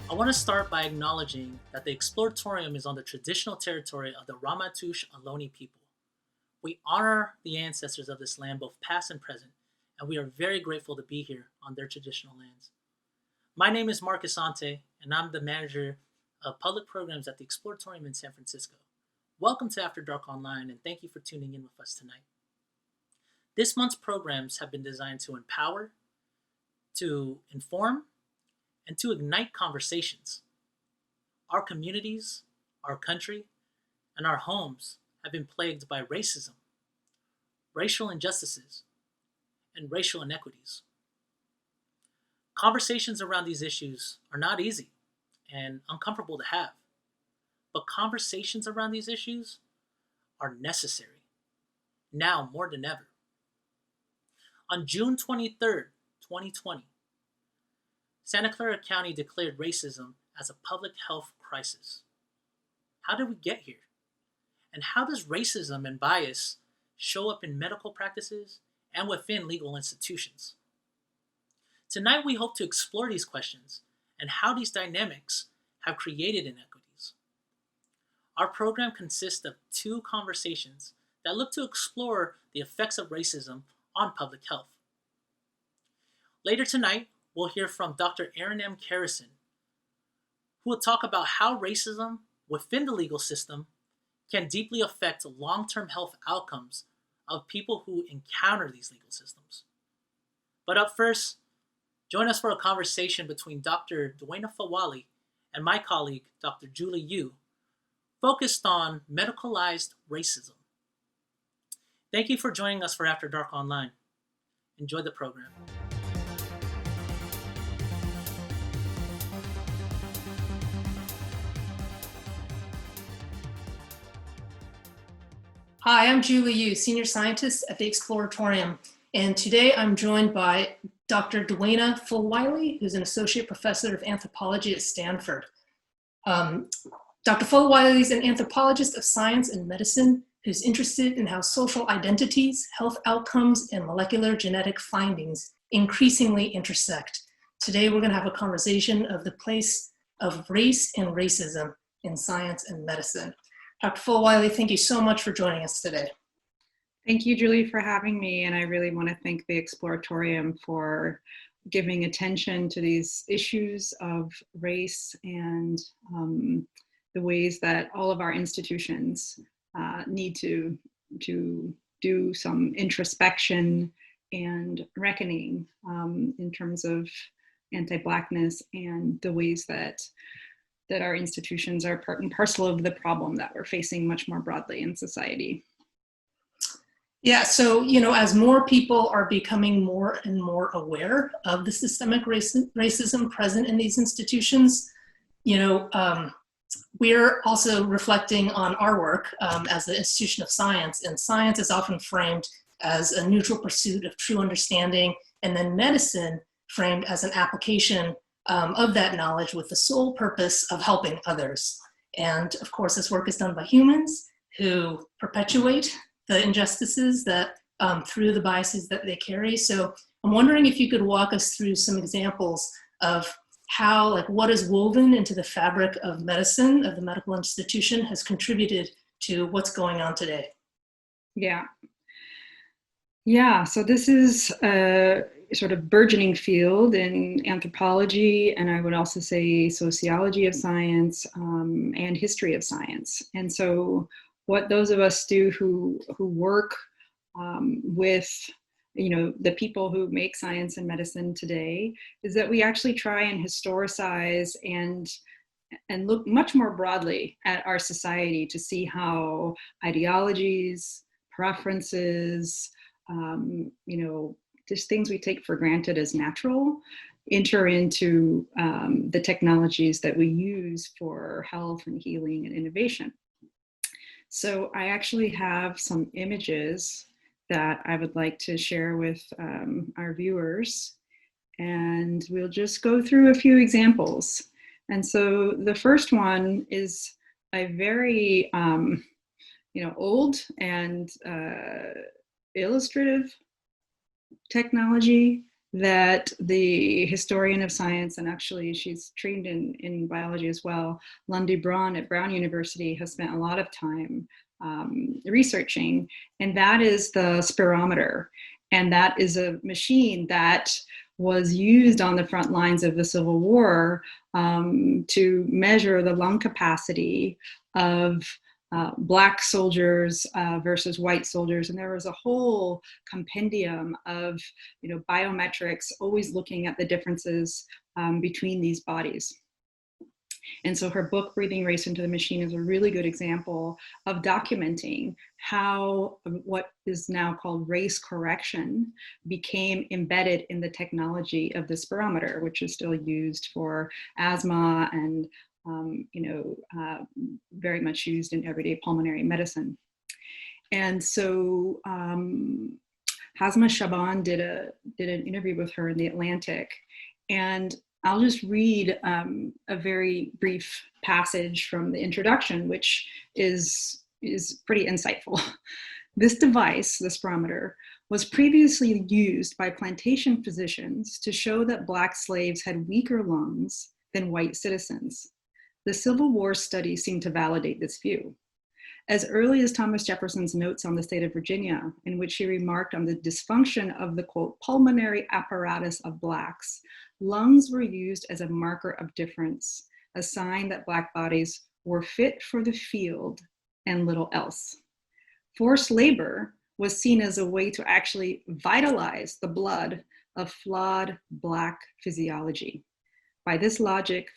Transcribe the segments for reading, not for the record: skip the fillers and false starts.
I want to start by acknowledging that the Exploratorium is on the traditional territory of the Ramaytush Ohlone people. We honor the ancestors of this land, both past and present, and we are very grateful to be here on their traditional lands. My name is Marcus Ante, and I'm the manager of public programs at the Exploratorium in San Francisco. Welcome to After Dark Online, and thank you for tuning in with us tonight. This month's programs have been designed to empower, to inform, and to ignite conversations. Our communities, our country, and our homes have been plagued by racism, racial injustices, and racial inequities. Conversations around these issues are not easy and uncomfortable to have, but conversations around these issues are necessary, now more than ever. On June 23rd, 2020, Santa Clara County declared racism as a public health crisis. How did we get here? And how does racism and bias show up in medical practices and within legal institutions? Tonight, we hope to explore these questions and how these dynamics have created inequities. Our program consists of 2 conversations that look to explore the effects of racism on public health. Later tonight, we'll hear from Dr. Erin M. Kerrison, who will talk about how racism within the legal system can deeply affect long-term health outcomes of people who encounter these legal systems. But up first, join us for a conversation between Dr. Duana Fullwiley and my colleague, Dr. Julie Yu, focused on medicalized racism. Thank you for joining us for After Dark Online. Enjoy the program. Hi, I'm Julie Yu, Senior Scientist at the Exploratorium, and today I'm joined by Dr. Duana Fullwiley, who's an Associate Professor of Anthropology at Stanford. Dr. Fullwiley is an anthropologist of science and medicine who's interested in how social identities, health outcomes, and molecular genetic findings increasingly intersect. Today we're going to have a conversation of the place of race and racism in science and medicine. Dr. Fullwiley, thank you so much for joining us today. Thank you, Julie, for having me. And I really want to thank the Exploratorium for giving attention to these issues of race and the ways that all of our institutions need to do some introspection and reckoning in terms of anti-Blackness and the ways that our institutions are part and parcel of the problem that we're facing much more broadly in society. Yeah, so, as more people are becoming more and more aware of the systemic racism present in these institutions, we're also reflecting on our work as an institution of science, and science is often framed as a neutral pursuit of true understanding, and then medicine framed as an application of that knowledge with the sole purpose of helping others. And of course, this work is done by humans who perpetuate the injustices that through the biases that they carry. So I'm wondering if you could walk us through some examples of how, what is woven into the fabric of medicine, of the medical institution, has contributed to what's going on today. Yeah, so this is a sort of burgeoning field in anthropology, and I would also say sociology of science and history of science. And so what those of us do who work with the people who make science and medicine today is that we actually try and historicize and look much more broadly at our society to see how ideologies, preferences, just things we take for granted as natural enter into the technologies that we use for health and healing and innovation. So I actually have some images that I would like to share with our viewers, and we'll just go through a few examples. And so the first one is a very old and illustrative technology that the historian of science, and actually she's trained in biology as well, Lundy Braun at Brown University, has spent a lot of time researching, and that is the spirometer. And that is a machine that was used on the front lines of the Civil War to measure the lung capacity of Black soldiers versus white soldiers. And there was a whole compendium of, biometrics, always looking at the differences between these bodies. And so her book, Breathing Race into the Machine, is a really good example of documenting how what is now called race correction became embedded in the technology of the spirometer, which is still used for asthma and very much used in everyday pulmonary medicine. And so Hazma Shaban did an interview with her in The Atlantic, and I'll just read a very brief passage from the introduction, which is pretty insightful. This device, the spirometer, was previously used by plantation physicians to show that Black slaves had weaker lungs than white citizens. The Civil War study seemed to validate this view. As early as Thomas Jefferson's notes on the state of Virginia, in which he remarked on the dysfunction of the, quote, pulmonary apparatus of Blacks, lungs were used as a marker of difference, a sign that Black bodies were fit for the field and little else. Forced labor was seen as a way to actually vitalize the blood of flawed Black physiology. By this logic,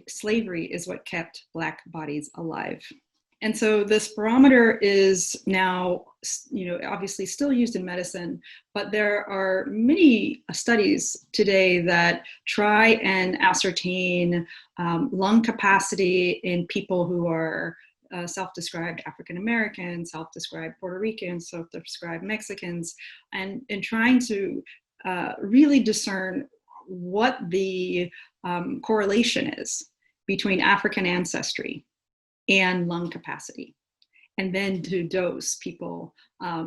slavery is what kept Black bodies alive. And so the spirometer is now, obviously still used in medicine, but there are many studies today that try and ascertain lung capacity in people who are self-described African American, self-described Puerto Ricans, self-described Mexicans, and trying to really discern what the correlation is between African ancestry and lung capacity, and then to dose people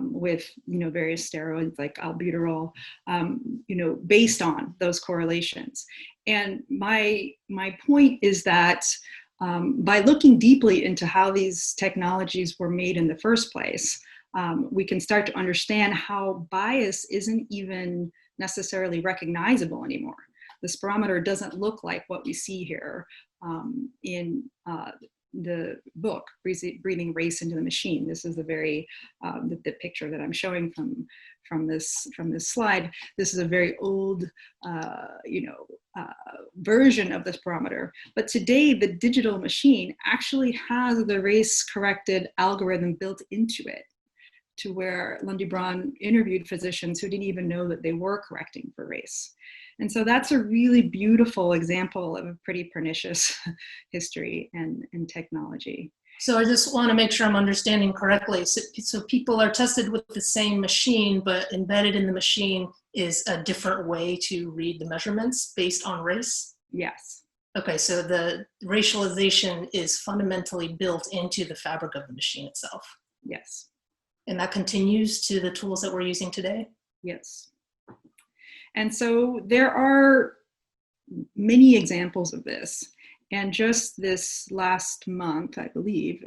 with various steroids like albuterol, based on those correlations. And my point is that by looking deeply into how these technologies were made in the first place, we can start to understand how bias isn't even necessarily recognizable anymore. The spirometer doesn't look like what we see here in the book, Breathing Race into the Machine. This is the very the picture that I'm showing from this slide. This is a very old version of the spirometer. But today, the digital machine actually has the race-corrected algorithm built into it, to where Lundy Braun interviewed physicians who didn't even know that they were correcting for race. And so that's a really beautiful example of a pretty pernicious history and technology. So I just want to make sure I'm understanding correctly. So people are tested with the same machine, but embedded in the machine is a different way to read the measurements based on race? Yes. Okay, so the racialization is fundamentally built into the fabric of the machine itself. Yes. And that continues to the tools that we're using today? Yes. And so there are many examples of this. And just this last month, I believe,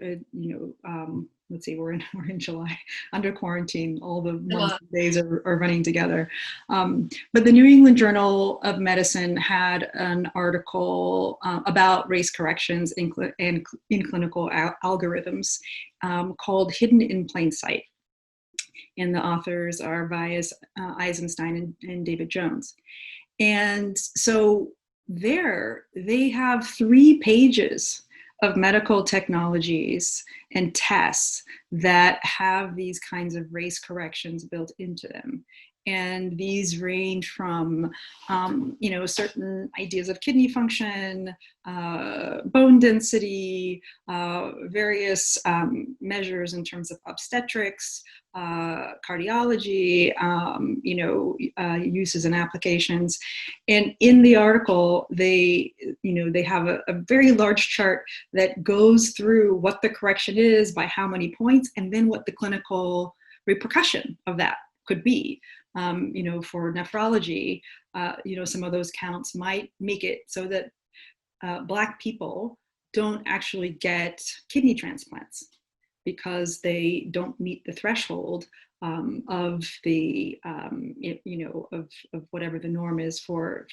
let's see, we're in July, under quarantine, all the months and days are running together. But the New England Journal of Medicine had an article about race corrections in clinical algorithms called Hidden in Plain Sight. And the authors are Vyas Eisenstein and David Jones. And so there, they have 3 pages of medical technologies and tests that have these kinds of race corrections built into them. And these range from, certain ideas of kidney function, bone density, various measures in terms of obstetrics, cardiology, uses and applications. And in the article, they have a very large chart that goes through what the correction is by how many points, and then what the clinical repercussion of that could be. For nephrology, some of those counts might make it so that Black people don't actually get kidney transplants because they don't meet the threshold of the of whatever the norm is for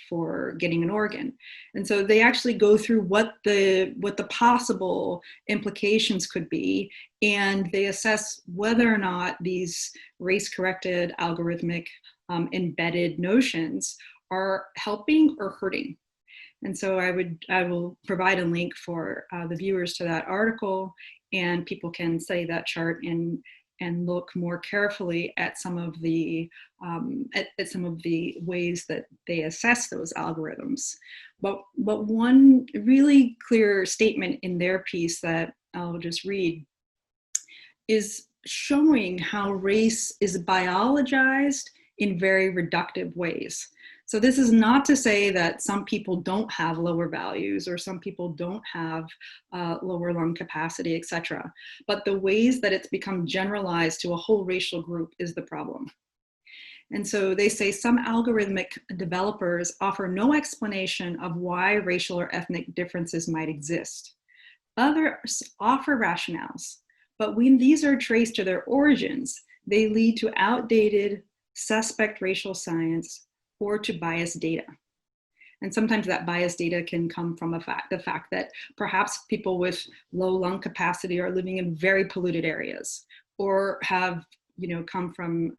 getting an organ. And so they actually go through what the possible implications could be, and they assess whether or not these race-corrected algorithmic embedded notions are helping or hurting. And so I will provide a link for the viewers to that article, and people can study that chart and look more carefully at some of the ways that they assess those algorithms. But one really clear statement in their piece that I'll just read is showing how race is biologized in very reductive ways. So this is not to say that some people don't have lower values or some people don't have lower lung capacity, etc. But the ways that it's become generalized to a whole racial group is the problem. And so they say some algorithmic developers offer no explanation of why racial or ethnic differences might exist. Others offer rationales, but when these are traced to their origins, they lead to outdated, suspect racial science or to biased data. And sometimes that biased data can come from the fact that perhaps people with low lung capacity are living in very polluted areas, or have come from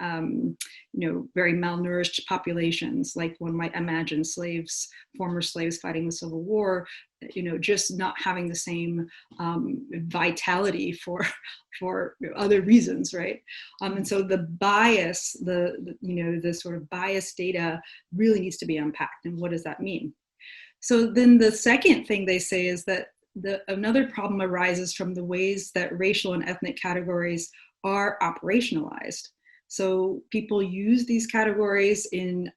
very malnourished populations, like one might imagine former slaves fighting the Civil War, just not having the same vitality for other reasons, right? And so the bias, the sort of biased data really needs to be unpacked. And what does that mean? So then the second thing they say is that another problem arises from the ways that racial and ethnic categories are operationalized. So people use these categories in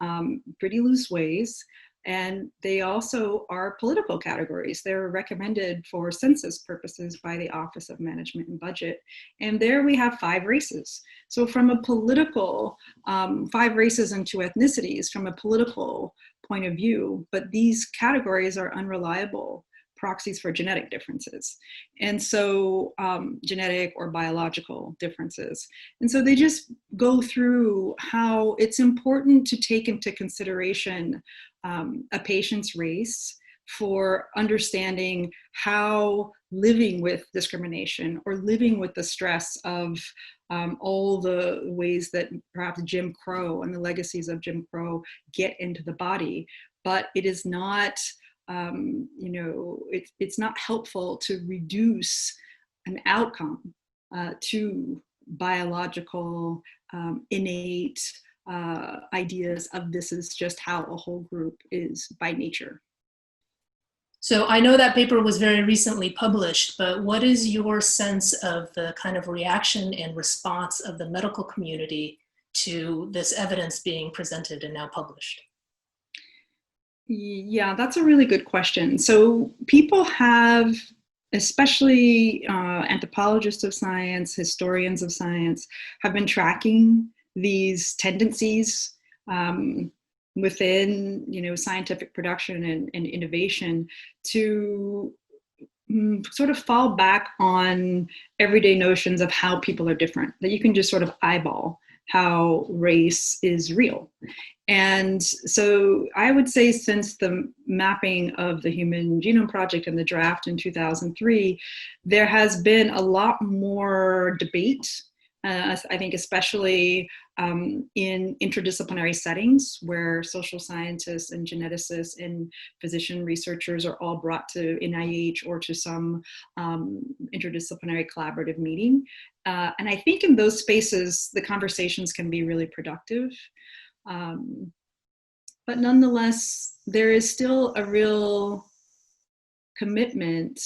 pretty loose ways, and they also are political categories. They're recommended for census purposes by the Office of Management and Budget. And there we have 5 races. So from a political, 5 races and 2 ethnicities from a political point of view, but these categories are unreliable proxies for genetic differences. And so genetic or biological differences. And so they just go through how it's important to take into consideration a patient's race for understanding how living with discrimination or living with the stress of all the ways that perhaps Jim Crow and the legacies of Jim Crow get into the body. But it is not it's not helpful to reduce an outcome to biological, innate ideas of this is just how a whole group is by nature. So I know that paper was very recently published, but what is your sense of the kind of reaction and response of the medical community to this evidence being presented and now published? Yeah, that's a really good question. So people have, especially anthropologists of science, historians of science, have been tracking these tendencies within, scientific production and innovation to sort of fall back on everyday notions of how people are different, that you can just sort of eyeball how race is real. And so I would say since the mapping of the Human Genome Project and the draft in 2003, there has been a lot more debate, I think especially in interdisciplinary settings where social scientists and geneticists and physician researchers are all brought to NIH or to some interdisciplinary collaborative meeting. And I think in those spaces, the conversations can be really productive. But nonetheless, there is still a real commitment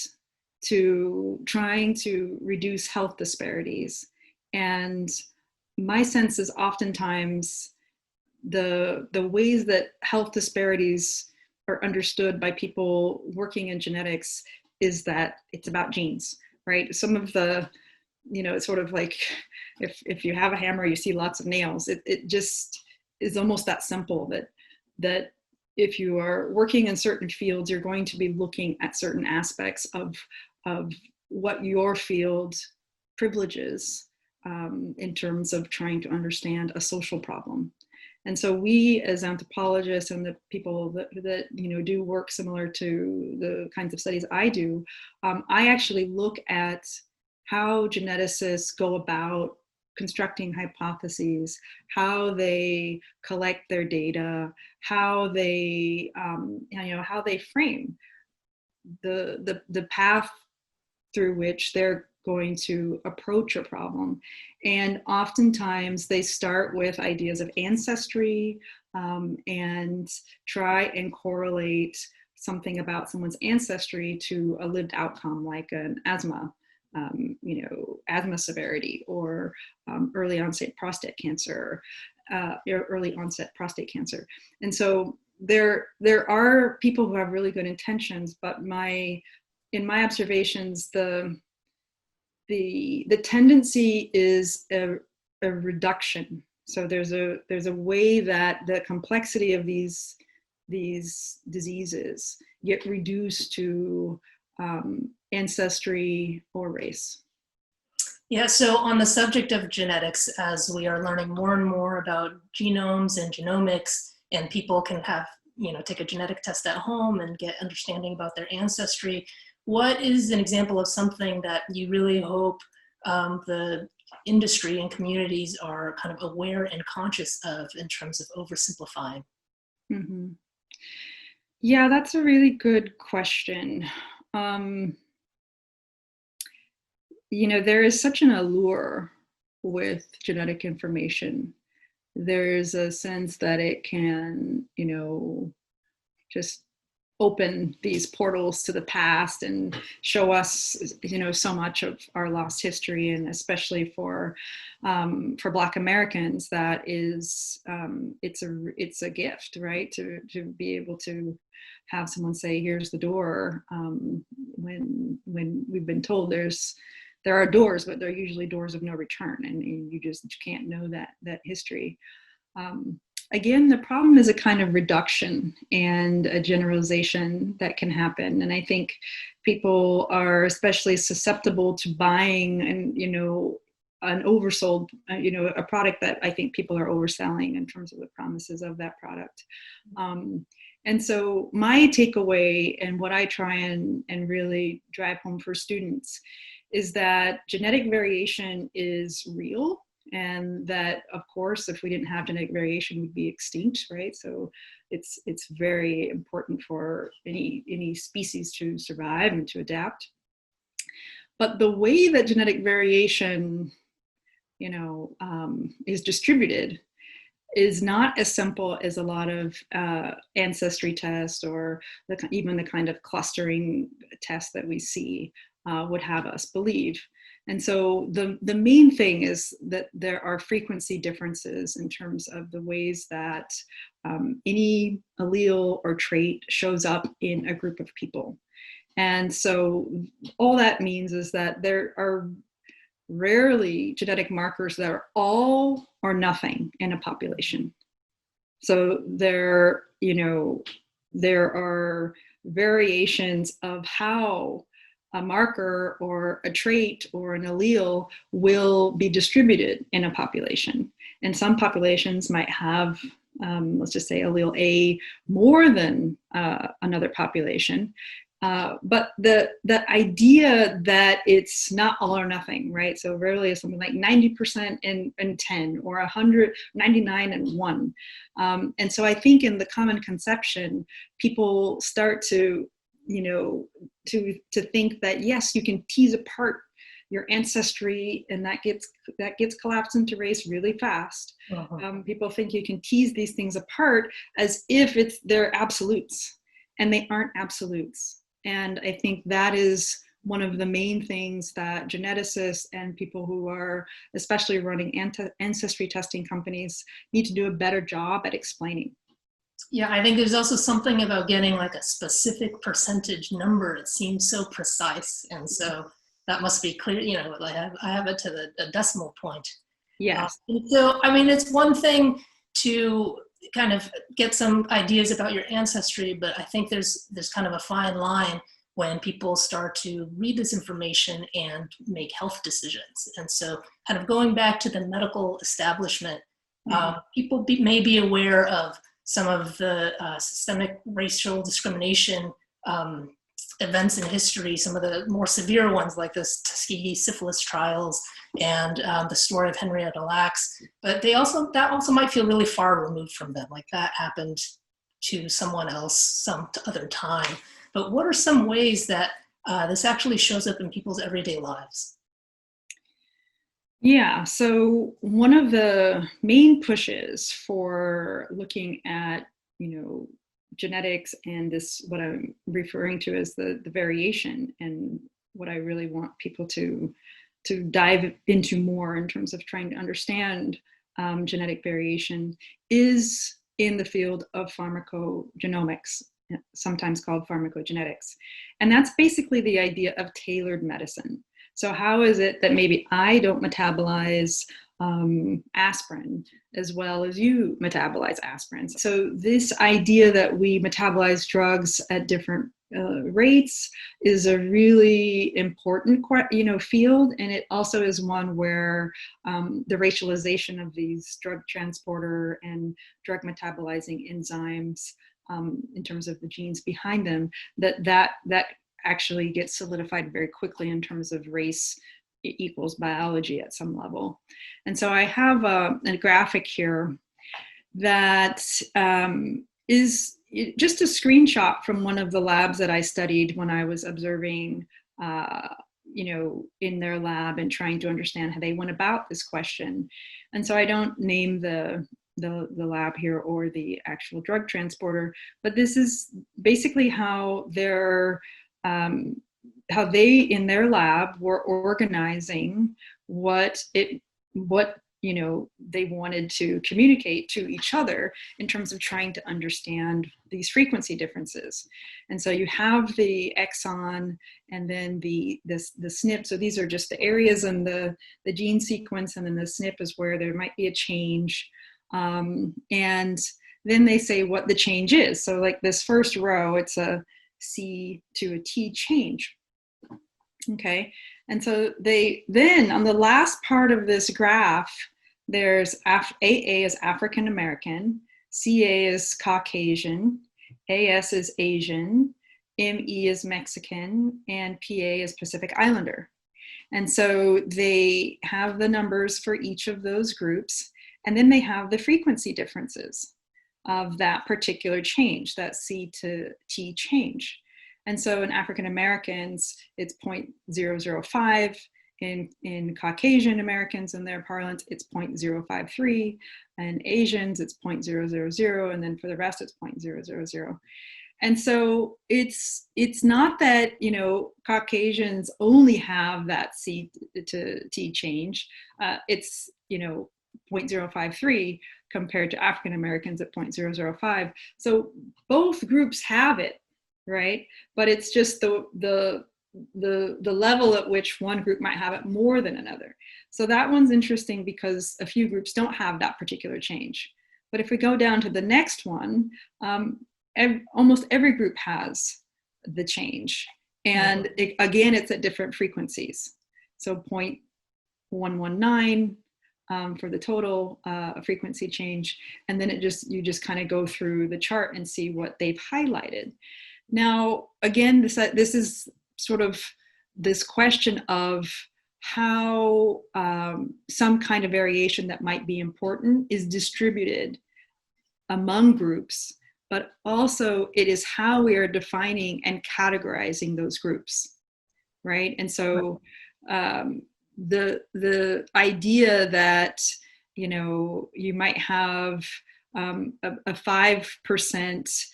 to trying to reduce health disparities. And my sense is oftentimes the ways that health disparities are understood by people working in genetics is that it's about genes, right? Some of the, it's sort of like if you have a hammer, you see lots of nails. is almost that simple, that if you are working in certain fields, you're going to be looking at certain aspects of what your field privileges in terms of trying to understand a social problem. And so we, as anthropologists and the people that do work similar to the kinds of studies I do, I actually look at how geneticists go about constructing hypotheses, how they collect their data, how they how they frame the path through which they're going to approach a problem. And oftentimes they start with ideas of ancestry and try and correlate something about someone's ancestry to a lived outcome, like an asthma, asthma severity, or early onset prostate cancer, And so there are people who have really good intentions, but in my observations, the tendency is a reduction. So there's a way that the complexity of these diseases get reduced to ancestry or race. Yeah, so on the subject of genetics, as we are learning more and more about genomes and genomics, and people can have, take a genetic test at home and get understanding about their ancestry, what is an example of something that you really hope the industry and communities are kind of aware and conscious of in terms of oversimplifying? Mm-hmm. Yeah, that's a really good question. There is such an allure with genetic information. There's a sense that it can, just open these portals to the past and show us, so much of our lost history, and especially for Black Americans, that is, it's a gift, right? To be able to have someone say, "Here's the door," when we've been told there are doors, but they're usually doors of no return, and you can't know that history. Again, the problem is a kind of reduction and a generalization that can happen. And I think people are especially susceptible to buying an oversold, a product that I think people are overselling in terms of the promises of that product. And so my takeaway, and what I try and really drive home for students, is that genetic variation is real. And that, of course, if we didn't have genetic variation, we'd be extinct, right? So it's very important for any species to survive and to adapt. But the way that genetic variation, is distributed is not as simple as a lot of ancestry tests, or even the kind of clustering tests that we see would have us believe. And so the main thing is that there are frequency differences in terms of the ways that any allele or trait shows up in a group of people. And so all that means is that there are rarely genetic markers that are all or nothing in a population. So there are variations of how a marker or a trait or an allele will be distributed in a population. And some populations might have, let's just say, allele A more than another population. But the idea that it's not all or nothing, right? So rarely is something like 90% and 10, or 100, 99 and 1. And so I think in the common conception, people start to think that, yes, you can tease apart your ancestry, and that gets collapsed into race really fast. Uh-huh. People think you can tease these things apart as if they're absolutes, and they aren't absolutes. And I think that is one of the main things that geneticists and people who are especially running ancestry testing companies need to do a better job at explaining. Yeah, I think there's also something about getting like a specific percentage number. It seems so precise. And so that must be clear, I have it to the decimal point. Yes. And so, I mean, it's one thing to kind of get some ideas about your ancestry, but I think there's kind of a fine line when people start to read this information and make health decisions. And so kind of going back to the medical establishment, people may be aware of some of the systemic racial discrimination events in history, some of the more severe ones like the Tuskegee syphilis trials and the story of Henrietta Lacks. But that also might feel really far removed from them, like that happened to someone else some other time. But what are some ways that this actually shows up in people's everyday lives? Yeah, so one of the main pushes for looking at, genetics and this, what I'm referring to as the variation, and what I really want people to dive into more in terms of trying to understand genetic variation, is in the field of pharmacogenomics, sometimes called pharmacogenetics. And that's basically the idea of tailored medicine. So how is it that maybe I don't metabolize aspirin as well as you metabolize aspirin? So this idea that we metabolize drugs at different rates is a really important field, and it also is one where the racialization of these drug transporter and drug metabolizing enzymes, in terms of the genes behind them, that actually gets solidified very quickly in terms of race equals biology at some level. And so I have a graphic here that is just a screenshot from one of the labs that I studied when I was observing, in their lab and trying to understand how they went about this question. And so I don't name the lab here or the actual drug transporter, but this is basically how they in their lab were organizing what they wanted to communicate to each other in terms of trying to understand these frequency differences. And so you have the exon and then the SNP. So these are just the areas in the gene sequence, and then the SNP is where there might be a change. And then they say what the change is. So like this first row, it's a C to a T change. Okay, and so then on the last part of this graph, there's AA is African American, CA is Caucasian, AS is Asian, ME is Mexican, and PA is Pacific Islander. And so they have the numbers for each of those groups, and then they have the frequency differences of that particular change, that C to T change. And so in African Americans, it's 0.005. In Caucasian Americans, in their parlance, it's 0.053. And Asians, it's 0.000. And then for the rest, it's 0.000. And so it's not that, Caucasians only have that C to T change. It's, 0.053 compared to African Americans at 0.005. So both groups have it, right? But it's just the level at which one group might have it more than another. So that one's interesting because a few groups don't have that particular change. But if we go down to the next one, almost every group has the change. And again, it's at different frequencies. So 0.119 for the total frequency change. And then you just kind of go through the chart and see what they've highlighted. Now, again, this is sort of this question of how some kind of variation that might be important is distributed among groups, but also it is how we are defining and categorizing those groups, right? And so the idea that, you might have a 5%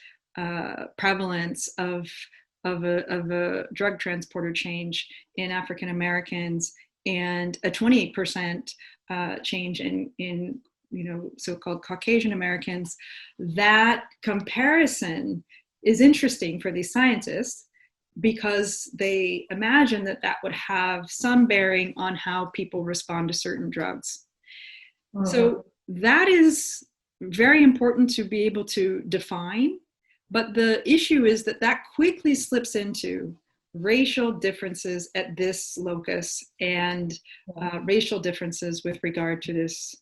prevalence of a drug transporter change in African Americans and a 28% change in so-called Caucasian Americans. That comparison is interesting for these scientists because they imagine that would have some bearing on how people respond to certain drugs. So that is very important to be able to define. But the issue is that that quickly slips into racial differences at this locus and racial differences with regard to this,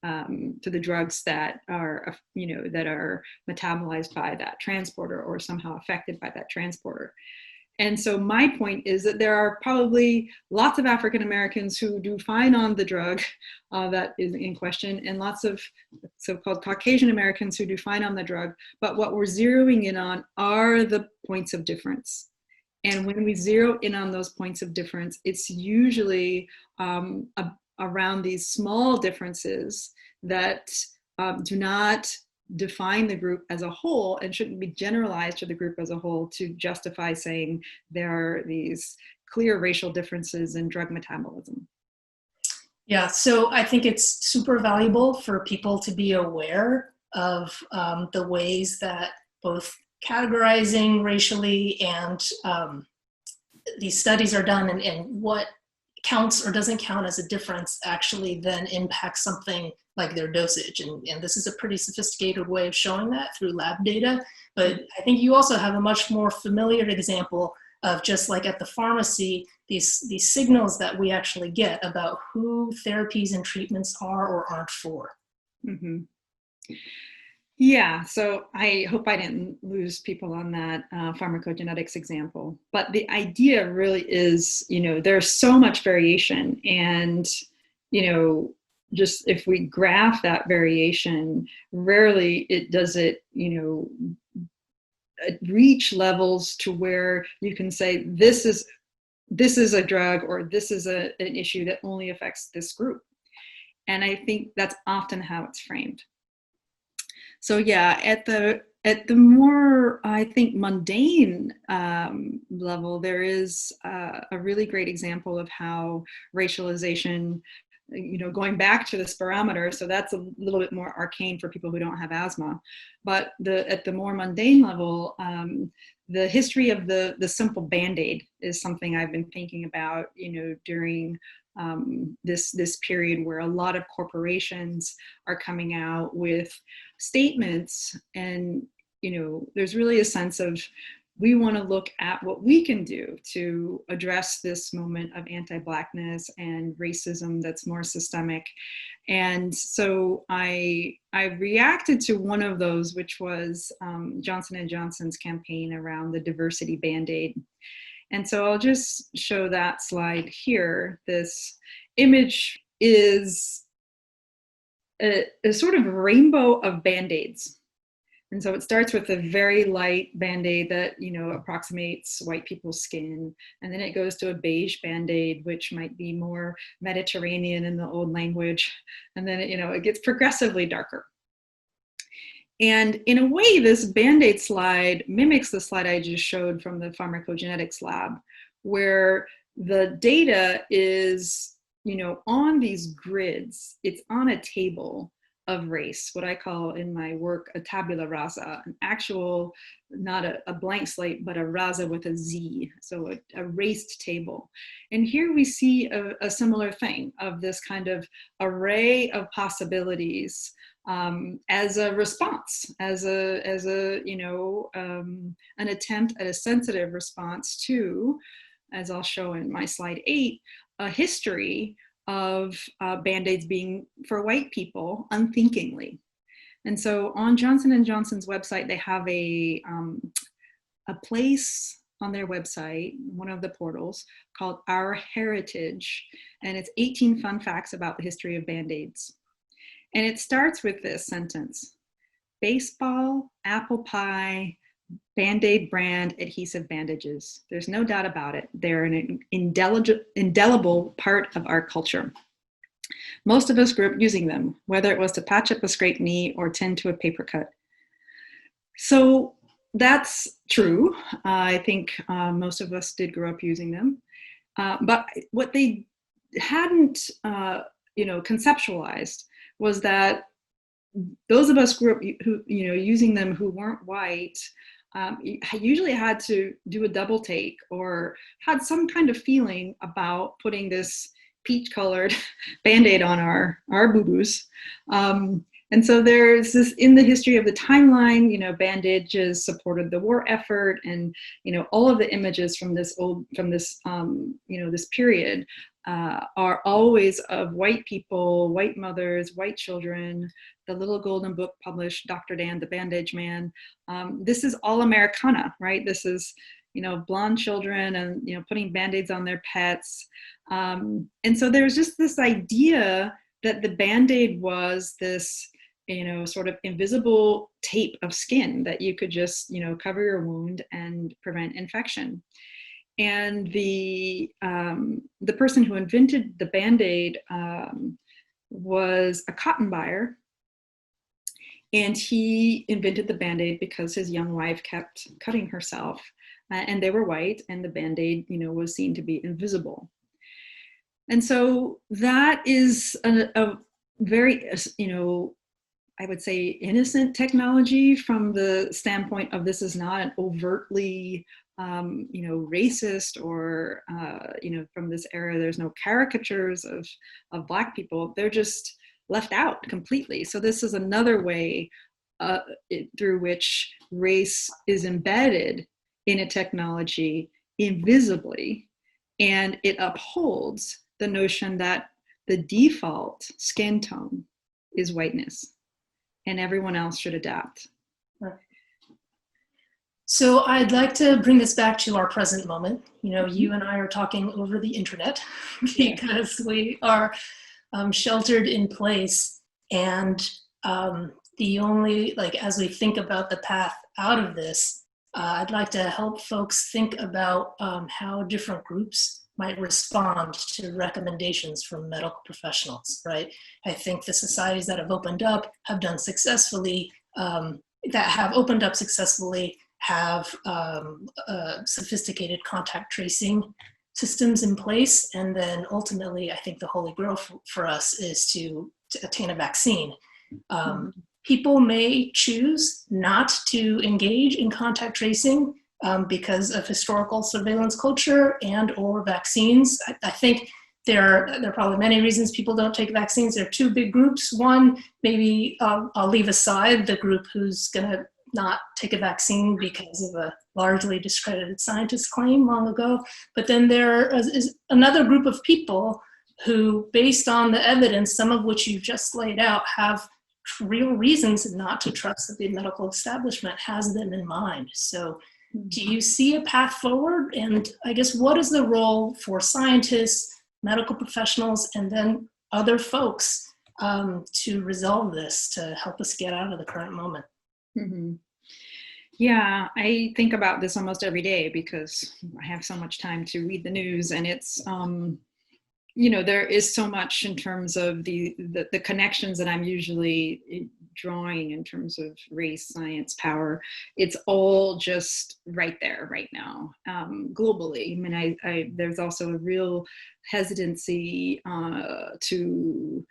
to the drugs that are, that are metabolized by that transporter or somehow affected by that transporter. And so my point is that there are probably lots of African Americans who do fine on the drug that is in question, and lots of so-called Caucasian Americans who do fine on the drug. But what we're zeroing in on are the points of difference. And when we zero in on those points of difference, it's usually around these small differences that do not define the group as a whole and shouldn't be generalized to the group as a whole to justify saying there are these clear racial differences in drug metabolism. Yeah, so I think it's super valuable for people to be aware of the ways that both categorizing racially and these studies are done, and what counts or doesn't count as a difference actually then impacts something like their dosage. And this is a pretty sophisticated way of showing that through lab data. But I think you also have a much more familiar example of just like at the pharmacy, these signals that we actually get about who therapies and treatments are or aren't for. Mm-hmm. Yeah, so I hope I didn't lose people on that pharmacogenetics example. But the idea really is, there's so much variation, and, just if we graph that variation, rarely does it reach levels to where you can say this is a drug or this is an issue that only affects this group. And I think that's often how it's framed. So yeah, at the more, I think, mundane level, there is a really great example of how racialization, going back to the spirometer, so that's a little bit more arcane for people who don't have asthma. But at the more mundane level, the history of the simple Band-Aid is something I've been thinking about, during this period where a lot of corporations are coming out with statements, and there's really a sense of we want to look at what we can do to address this moment of anti-Blackness and racism that's more systemic. And so I reacted to one of those, which was Johnson & Johnson's campaign around the diversity Band-Aid. And so I'll just show that slide here. This image is a sort of rainbow of Band-Aids. And so it starts with a very light Band-Aid that, approximates white people's skin. And then it goes to a beige Band-Aid, which might be more Mediterranean in the old language. And then, it gets progressively darker. And in a way, this Band-Aid slide mimics the slide I just showed from the pharmacogenetics lab, where the data is, on these grids. It's on a table of race, what I call in my work a tabula rasa, an actual, not a blank slate, but a rasa with a Z, so a raised table. And here we see a similar thing of this kind of array of possibilities as a response, as an attempt at a sensitive response to, as I'll show in my slide 8, a history of Band-Aids being for white people unthinkingly. And so on Johnson & Johnson's website, they have a place on their website, one of the portals, called Our Heritage, and it's 18 fun facts about the history of Band-Aids. And it starts with this sentence: baseball, apple pie, Band-Aid brand adhesive bandages. There's no doubt about it. They're an indelible part of our culture. Most of us grew up using them, whether it was to patch up a scraped knee or tend to a paper cut. So that's true. I think most of us did grow up using them. But what they hadn't conceptualized was that those of us grew up using them who weren't white usually had to do a double take or had some kind of feeling about putting this peach-colored Band-Aid on our boo-boos. And so there's this, in the history of the timeline, you know, bandages supported the war effort, and, you know, all of the images from this you know, this period are always of white people, white mothers, white children. The little golden book published, Dr. Dan, the Bandage Man. This is all Americana, right? This is, you know, blonde children and, you know, putting Band-Aids on their pets. And so there's just this idea that the Band-Aid was this, you know, sort of invisible tape of skin that you could just, you know, cover your wound and prevent infection. And the person who invented the Band-Aid was a cotton buyer. And he invented the Band-Aid because his young wife kept cutting herself, and they were white, and the Band-Aid, you know, was seen to be invisible. And so that is a very, you know, I would say innocent technology from the standpoint of this is not an overtly, you know, racist or, you know, from this era, there's no caricatures of Black people. They're just left out completely. So this is another way through which race is embedded in a technology invisibly, and it upholds the notion that the default skin tone is whiteness and everyone else should adapt. So I'd like to bring this back to our present moment. You know, you and I are talking over the internet because we are sheltered in place, and the only, like, as we think about the path out of this, I'd like to help folks think about how different groups might respond to recommendations from medical professionals, right? I think the societies that have opened up have done successfully, have sophisticated contact tracing systems in place. And then ultimately, I think the holy grail for us is to attain a vaccine. People may choose not to engage in contact tracing because of historical surveillance culture and or vaccines. I think there are probably many reasons people don't take vaccines. There are two big groups. One, maybe I'll leave aside the group who's gonna not take a vaccine because of a largely discredited scientist claim long ago. But then there is another group of people who, based on the evidence, some of which you've just laid out, have real reasons not to trust that the medical establishment has them in mind. So do you see a path forward? And I guess, what is the role for scientists, medical professionals, and then other folks to resolve this, to help us get out of the current moment? Mm-hmm. Yeah, I think about this almost every day because I have so much time to read the news, and it's, you know, there is so much in terms of the connections that I'm usually drawing in terms of race, science, power. It's all just right there right now, globally. I mean, there's also a real hesitancy to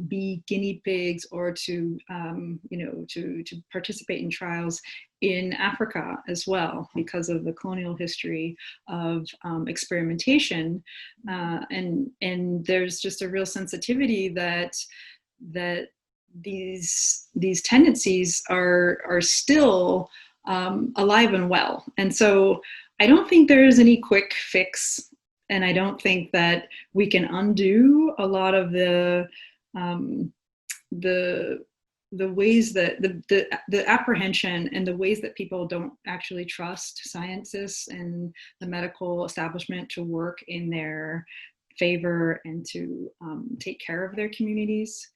be guinea pigs or to, you know, to participate in trials in Africa as well because of the colonial history of experimentation, and there's just a real sensitivity that these tendencies are still alive and well. And so I don't think there is any quick fix, and I don't think that we can undo a lot of the ways that the apprehension and the ways that people don't actually trust scientists and the medical establishment to work in their favor and to take care of their communities.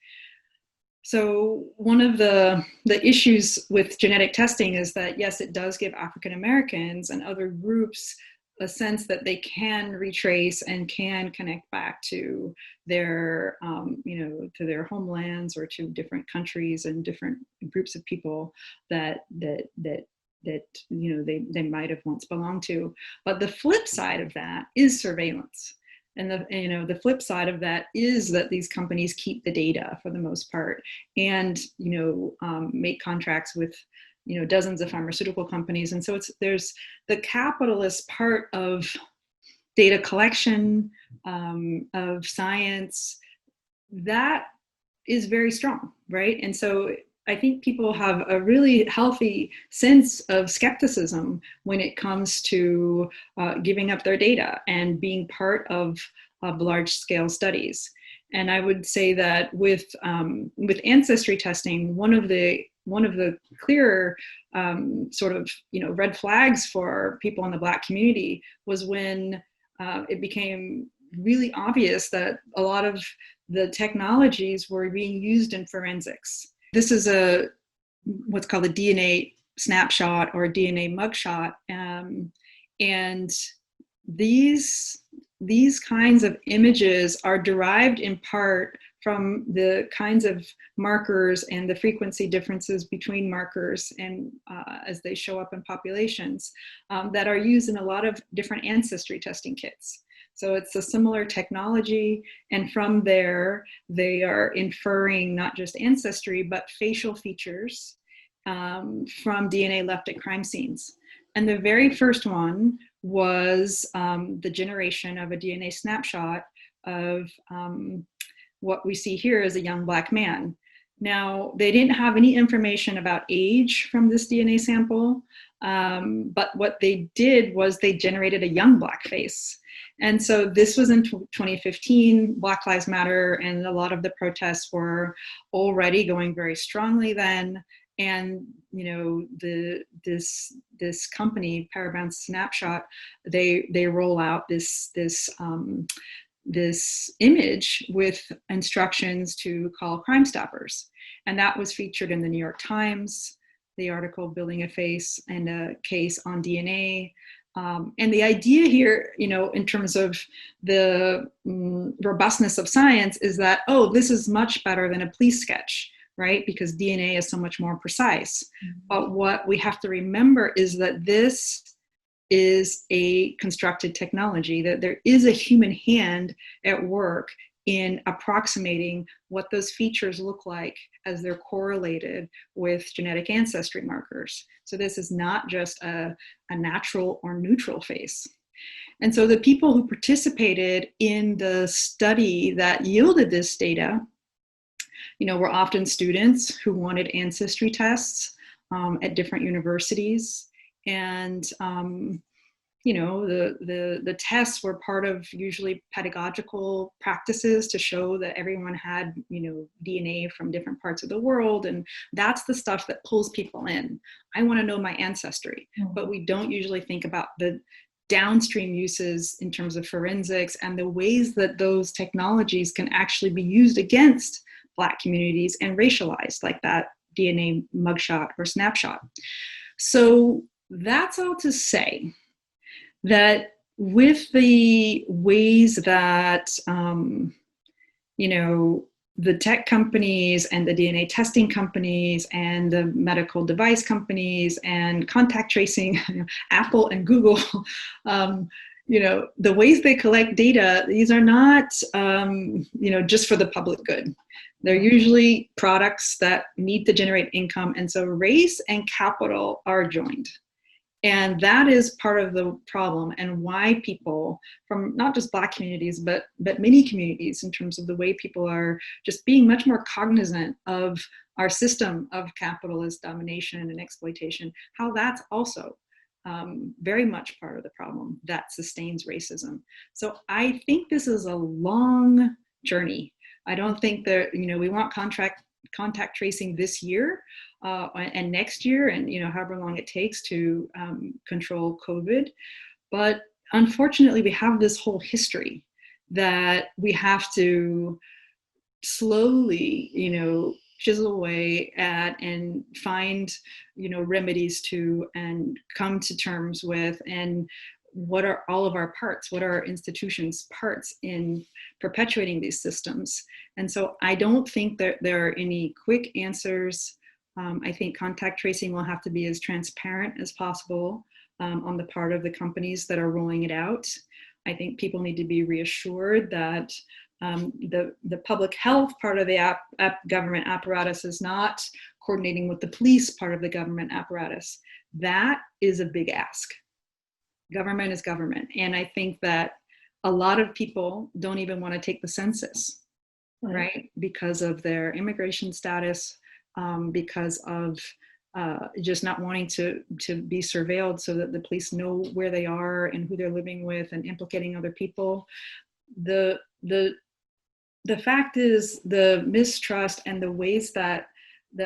So one of the issues with genetic testing is that, yes, it does give African Americans and other groups a sense that they can retrace and can connect back to their, you know, to their homelands or to different countries and different groups of people that you know they might have once belonged to. But the flip side of that is surveillance, and the flip side of that is that these companies keep the data for the most part, and make contracts with dozens of pharmaceutical companies. And so there's the capitalist part of data collection, of science, that is very strong. right? And so I think people have a really healthy sense of skepticism when it comes to giving up their data and being part of large-scale studies. And I would say that with ancestry testing, one of the clearer sort of red flags for people in the Black community was when it became really obvious that a lot of the technologies were being used in forensics. This is what's called a DNA snapshot or a DNA mugshot, and these kinds of images are derived in part from the kinds of markers and the frequency differences between markers and as they show up in populations that are used in a lot of different ancestry testing kits. So it's a similar technology, and from there they are inferring not just ancestry but facial features from DNA left at crime scenes. And the very first one was the generation of a DNA snapshot of what we see here as a young Black man. Now, they didn't have any information about age from this DNA sample, but what they did was they generated a young Black face. And so this was in 2015, Black Lives Matter, and a lot of the protests were already going very strongly then. And this company, Parabound Snapshot, they roll out this image with instructions to call Crime Stoppers, and that was featured in the New York Times, the article "Building a Face" and a case on DNA. And the idea here, in terms of the robustness of science, is that, oh, this is much better than a police sketch, right? Because DNA is so much more precise. Mm-hmm. But what we have to remember is that this is a constructed technology, that there is a human hand at work in approximating what those features look like as they're correlated with genetic ancestry markers. So this is not just a natural or neutral face. And so the people who participated in the study that yielded this data, were often students who wanted ancestry tests at different universities. And the tests were part of usually pedagogical practices to show that everyone had, DNA from different parts of the world. And that's the stuff that pulls people in. I want to know my ancestry, but we don't usually think about the downstream uses in terms of forensics and the ways that those technologies can actually be used against Black communities and racialized, like that DNA mugshot or snapshot. So that's all to say that with the ways that, the tech companies and the DNA testing companies and the medical device companies and contact tracing, Apple and Google, the ways they collect data, these are not, just for the public good. They're usually products that need to generate income. And so race and capital are joined. And that is part of the problem, and why people from not just Black communities, but many communities, in terms of the way people are just being much more cognizant of our system of capitalist domination and exploitation, how that's also very much part of the problem that sustains racism. So I think this is a long journey. I don't think that, we want contact tracing this year and next year, and however long it takes to control COVID. But unfortunately, we have this whole history that we have to slowly, chisel away at and find, remedies to and come to terms with. And what are all of our parts? What are our institutions' parts in perpetuating these systems? And so I don't think that there are any quick answers. I think contact tracing will have to be as transparent as possible on the part of the companies that are rolling it out. I think people need to be reassured that the public health part of the government apparatus is not coordinating with the police part of the government apparatus. That is a big ask. Government is government. And I think that a lot of people don't even want to take the census, right? Because of their immigration status, because of just not wanting to be surveilled so that the police know where they are and who they're living with and implicating other people. The fact is, the mistrust and the ways that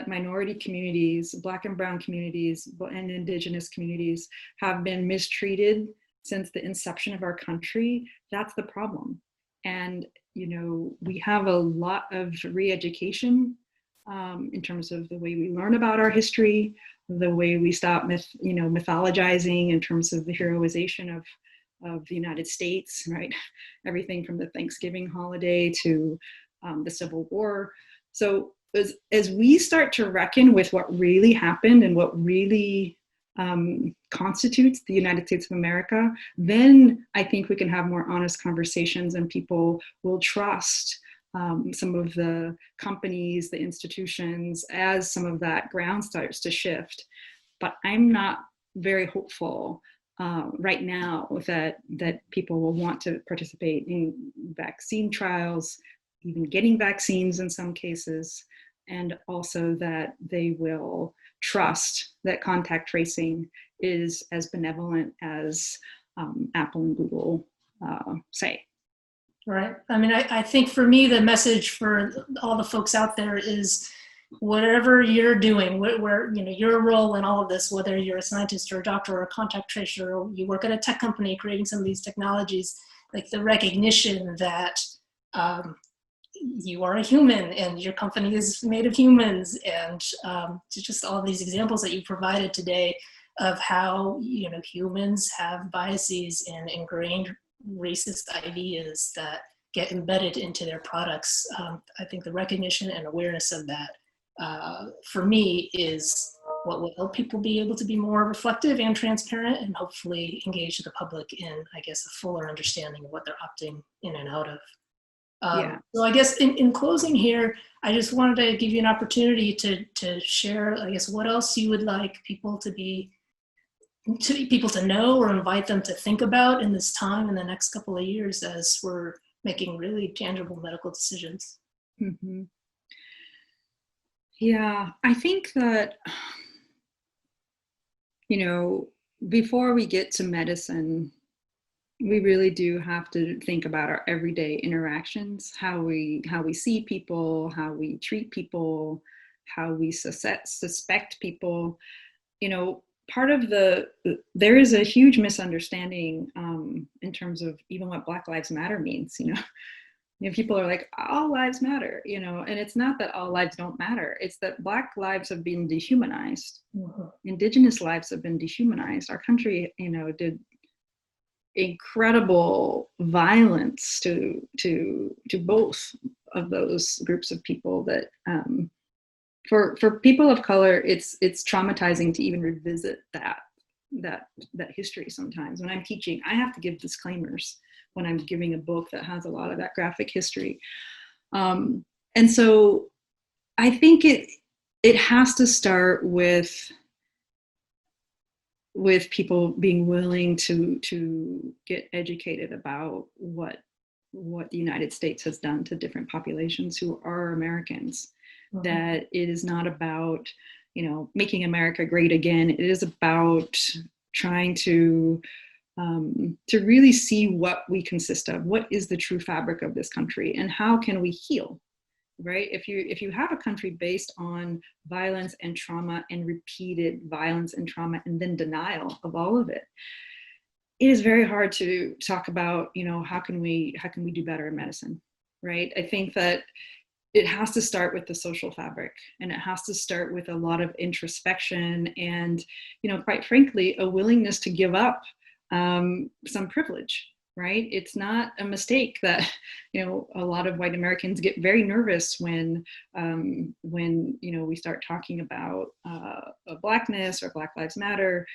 minority communities, Black and Brown communities, and Indigenous communities have been mistreated since the inception of our country, that's the problem. And, you know, we have a lot of re-education in terms of the way we learn about our history, the way we stop mythologizing in terms of the heroization of the United States, right? Everything from the Thanksgiving holiday to the Civil War. So as we start to reckon with what really happened and what really constitutes the United States of America, then I think we can have more honest conversations and people will trust some of the companies, the institutions, as some of that ground starts to shift. But I'm not very hopeful right now that people will want to participate in vaccine trials, even getting vaccines in some cases, and also that they will trust that contact tracing is as benevolent as Apple and Google say. Right. I mean, I think for me, the message for all the folks out there is whatever you're doing, where you know your role in all of this, whether you're a scientist or a doctor or a contact tracer, or you work at a tech company creating some of these technologies, like the recognition that you are a human and your company is made of humans, and just all these examples that you provided today of how, you know, humans have biases and ingrained racist ideas that get embedded into their products. I think the recognition and awareness of that, for me, is what will help people be able to be more reflective and transparent, and hopefully engage the public in, I guess, a fuller understanding of what they're opting in and out of. So I guess in closing here, I just wanted to give you an opportunity to share, I guess, what else you would like people to know or invite them to think about in this time in the next couple of years as we're making really tangible medical decisions. Mm-hmm. Yeah, I think that, you know, before we get to medicine, we really do have to think about our everyday interactions, how we see people, how we treat people, how we suspect people. You know, part of there is a huge misunderstanding in terms of even what Black Lives Matter means. You know, people are like, all lives matter, you know, and it's not that all lives don't matter. It's that Black lives have been dehumanized. Mm-hmm. Indigenous lives have been dehumanized. Our country, you know, did incredible violence to both of those groups of people that for people of color, it's traumatizing to even revisit that history. Sometimes when I'm teaching, I have to give disclaimers when I'm giving a book that has a lot of that graphic history. And so I think it has to start with people being willing to get educated about what the United States has done to different populations who are Americans. Mm-hmm. That it is not about, you know, making America great again. It is about trying to really see what we consist of, what is the true fabric of this country, and how can we heal. Right? If you have a country based on violence and trauma and repeated violence and trauma and then denial of all of it, it is very hard to talk about, you know, how can we do better in medicine, right? I think that it has to start with the social fabric, and it has to start with a lot of introspection and, you know, quite frankly, a willingness to give up some privilege. Right? It's not a mistake that, you know, a lot of white Americans get very nervous when you know, we start talking about Blackness or Black Lives Matter.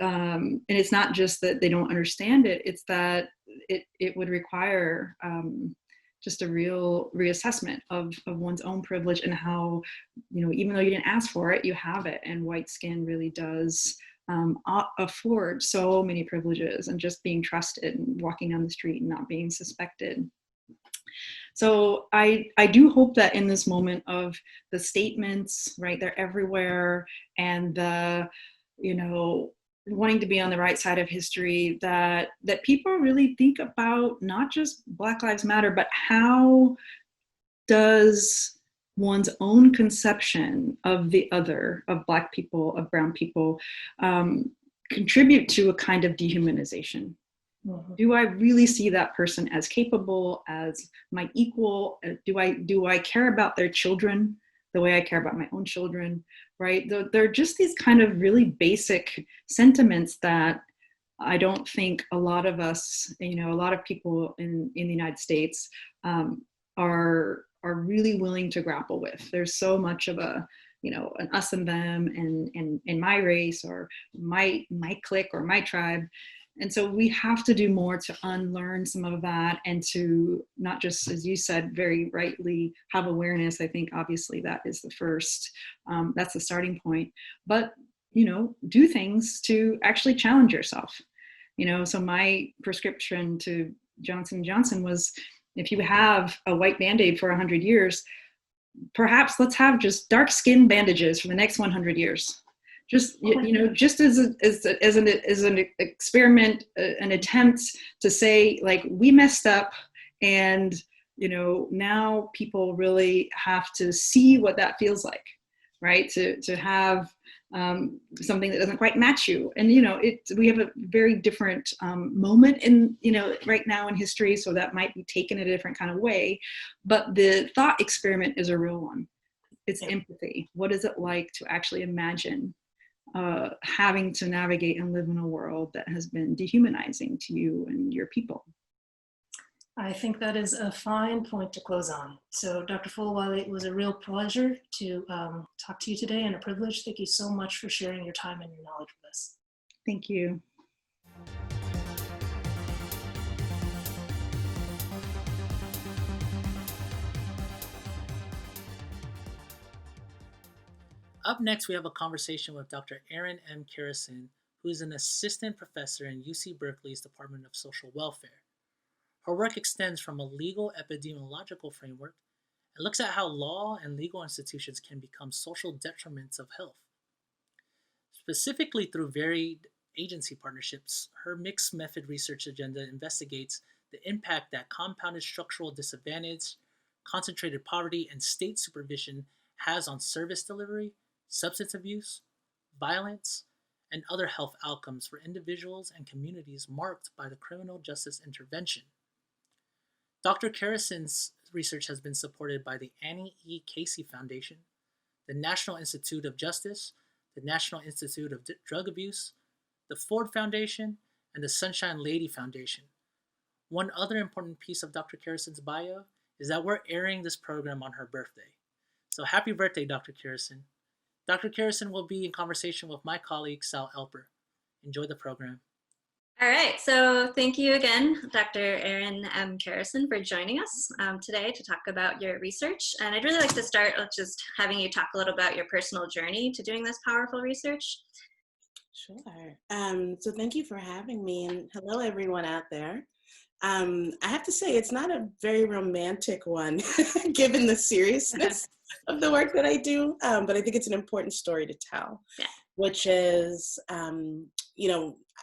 And it's not just that they don't understand it, it's that it would require just a real reassessment of one's own privilege and how, you know, even though you didn't ask for it, you have it. And white skin really does afford so many privileges, and just being trusted and walking down the street and not being suspected. So I do hope that in this moment of the statements, right, they're everywhere, and the, you know, wanting to be on the right side of history, that people really think about not just Black Lives Matter, but how does one's own conception of the other, of Black people, of brown people, contribute to a kind of dehumanization. Mm-hmm. Do I really see that person as capable, as my equal? Do I care about their children the way I care about my own children, right? They're just these kind of really basic sentiments that I don't think a lot of us, a lot of people in the United States are really willing to grapple with. There's so much of an us and them, and my race, or my clique, or my tribe. And so we have to do more to unlearn some of that, and to not just, as you said very rightly, have awareness. I think obviously that is the first, that's the starting point. But, do things to actually challenge yourself. So my prescription to Johnson & Johnson was, if you have a white Band-Aid for 100 years, perhaps let's have just dark skin bandages for the next 100 years. Just, just as an experiment, an attempt to say, like, we messed up, and, now people really have to see what that feels like, right? To have something that doesn't quite match you. And, we have a very different moment in, right now in history, so that might be taken a different kind of way. But the thought experiment is a real one. It's empathy. What is it like to actually imagine having to navigate and live in a world that has been dehumanizing to you and your people? I think that is a fine point to close on. So Dr. Fullwiley, it was a real pleasure to talk to you today, and a privilege. Thank you so much for sharing your time and your knowledge with us. Thank you. Up next, we have a conversation with Dr. Erin M. Kerrison, who is an assistant professor in UC Berkeley's Department of Social Welfare. Her work extends from a legal epidemiological framework and looks at how law and legal institutions can become social detriments of health. Specifically through varied agency partnerships, her mixed method research agenda investigates the impact that compounded structural disadvantage, concentrated poverty, and state supervision has on service delivery, substance abuse, violence, and other health outcomes for individuals and communities marked by the criminal justice intervention. Dr. Kerrison's research has been supported by the Annie E. Casey Foundation, the National Institute of Justice, the National Institute of Drug Abuse, the Ford Foundation, and the Sunshine Lady Foundation. One other important piece of Dr. Kerrison's bio is that we're airing this program on her birthday. So happy birthday, Dr. Kerrison. Dr. Kerrison will be in conversation with my colleague, Sal Elper. Enjoy the program. All right, so thank you again, Dr. Erin M. Kerrison, for joining us today to talk about your research. And I'd really like to start with just having you talk a little about your personal journey to doing this powerful research. Sure. So thank you for having me, and hello everyone out there. I have to say it's not a very romantic one, given the seriousness of the work that I do, but I think it's an important story to tell, which is,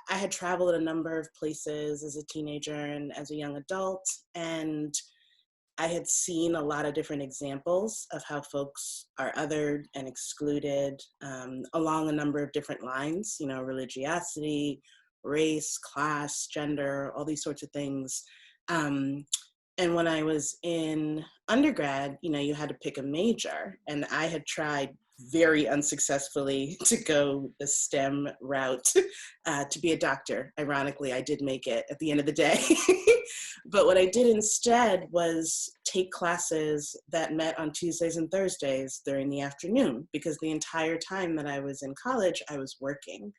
I had traveled a number of places as a teenager and as a young adult, and I had seen a lot of different examples of how folks are othered and excluded along a number of different lines, religiosity, race, class, gender, all these sorts of things. And when I was in undergrad, you had to pick a major, and I had tried very unsuccessfully to go the STEM route to be a doctor. Ironically, I did make it at the end of the day. But what I did instead was take classes that met on Tuesdays and Thursdays during the afternoon, because the entire time that I was in college, I was working.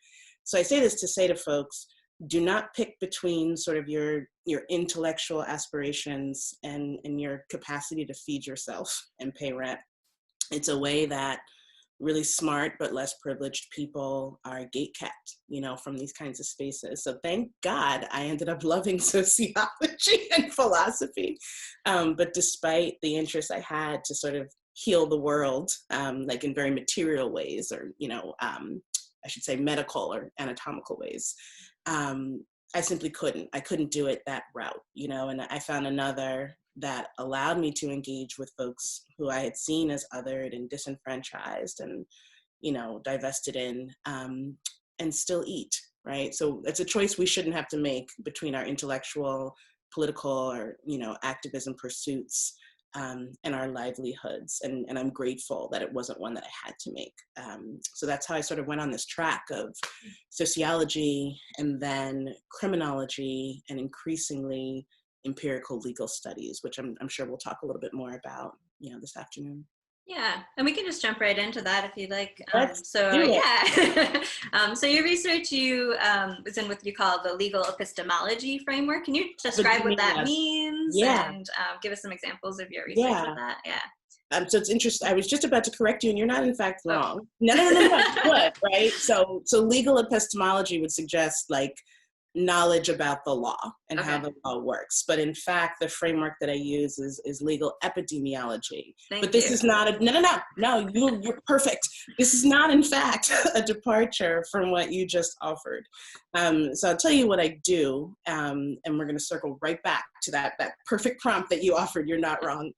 So I say this to say to folks, do not pick between sort of your intellectual aspirations and your capacity to feed yourself and pay rent. It's a way that really smart but less privileged people are gate-kept, you know, from these kinds of spaces. So thank God I ended up loving sociology and philosophy. But despite the interest I had to sort of heal the world, like in very material ways, or, you know, I should say medical or anatomical ways, I simply couldn't. I couldn't do it that route, you know, and I found another that allowed me to engage with folks who I had seen as othered and disenfranchised and, you know, divested in, and still eat, right? So it's a choice we shouldn't have to make between our intellectual, political, or, you know, activism pursuits and our livelihoods. And I'm grateful that it wasn't one that I had to make. So that's how I sort of went on this track of sociology and then criminology and increasingly empirical legal studies, which I'm sure we'll talk a little bit more about, you know, this afternoon. Yeah, and we can just jump right into that if you'd like. Let's So do it. yeah, so your research was in what you call the legal epistemology framework. Can you describe what that means? Yeah. And give us some examples of your research with that? Yeah. So it's interesting. I was just about to correct you, and you're not in fact wrong. Oh. No, it's good, right? So legal epistemology would suggest like knowledge about the law and how the law works. But in fact, the framework that I use is legal epidemiology. But this is not a, no, you're perfect. This is not in fact a departure from what you just offered. So I'll tell you what I do, and we're gonna circle right back to that perfect prompt that you offered. You're not wrong.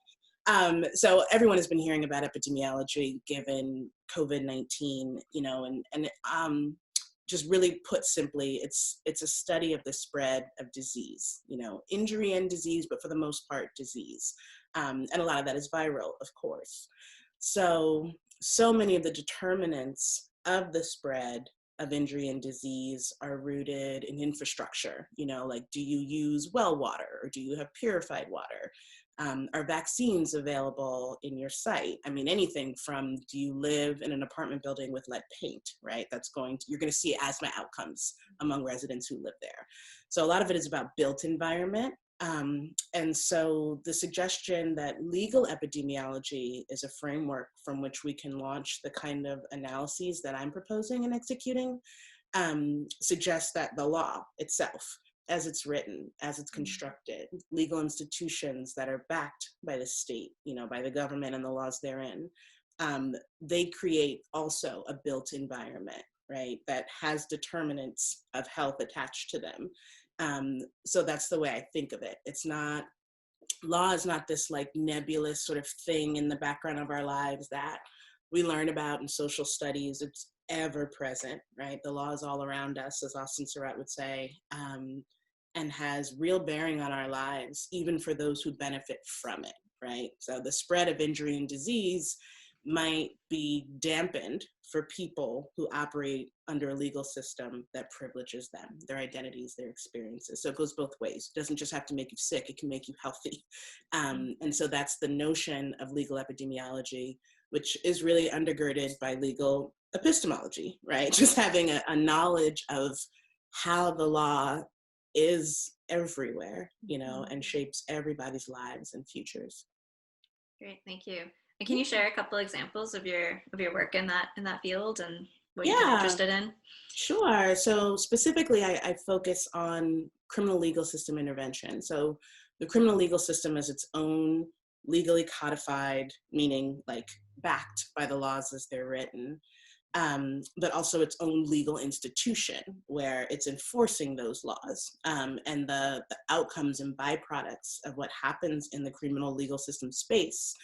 So everyone has been hearing about epidemiology given COVID-19, you know, and just really put simply, it's a study of the spread of disease, you know, injury and disease, but for the most part, disease. And a lot of that is viral, of course. So many of the determinants of the spread of injury and disease are rooted in infrastructure, you know, like, do you use well water or do you have purified water? Are vaccines available in your site? I mean, anything from, do you live in an apartment building with lead paint, right? You're going to see asthma outcomes among residents who live there. So a lot of it is about built environment. And so the suggestion that legal epidemiology is a framework from which we can launch the kind of analyses that I'm proposing and executing suggests that the law itself, as it's written, as it's constructed, legal institutions that are backed by the state, you know, by the government and the laws therein, they create also a built environment, right, that has determinants of health attached to them. So that's the way I think of it. It's not, law is not this like nebulous sort of thing in the background of our lives that we learn about in social studies. It's ever present, right? The law is all around us, as Austin Surratt would say, and has real bearing on our lives, even for those who benefit from it, right? So the spread of injury and disease might be dampened for people who operate under a legal system that privileges them, their identities, their experiences. So it goes both ways. It doesn't just have to make you sick, it can make you healthy. And so that's the notion of legal epidemiology, which is really undergirded by legal epistemology, right? Just having a knowledge of how the law is everywhere, you know, and shapes everybody's lives and futures. Great, thank you. And can you share a couple examples of your work in that field and what you're interested in? Sure. So specifically, I focus on criminal legal system intervention. So the criminal legal system is its own legally codified, meaning like backed by the laws as they're written, but also its own legal institution where it's enforcing those laws. And the outcomes and byproducts of what happens in the criminal legal system space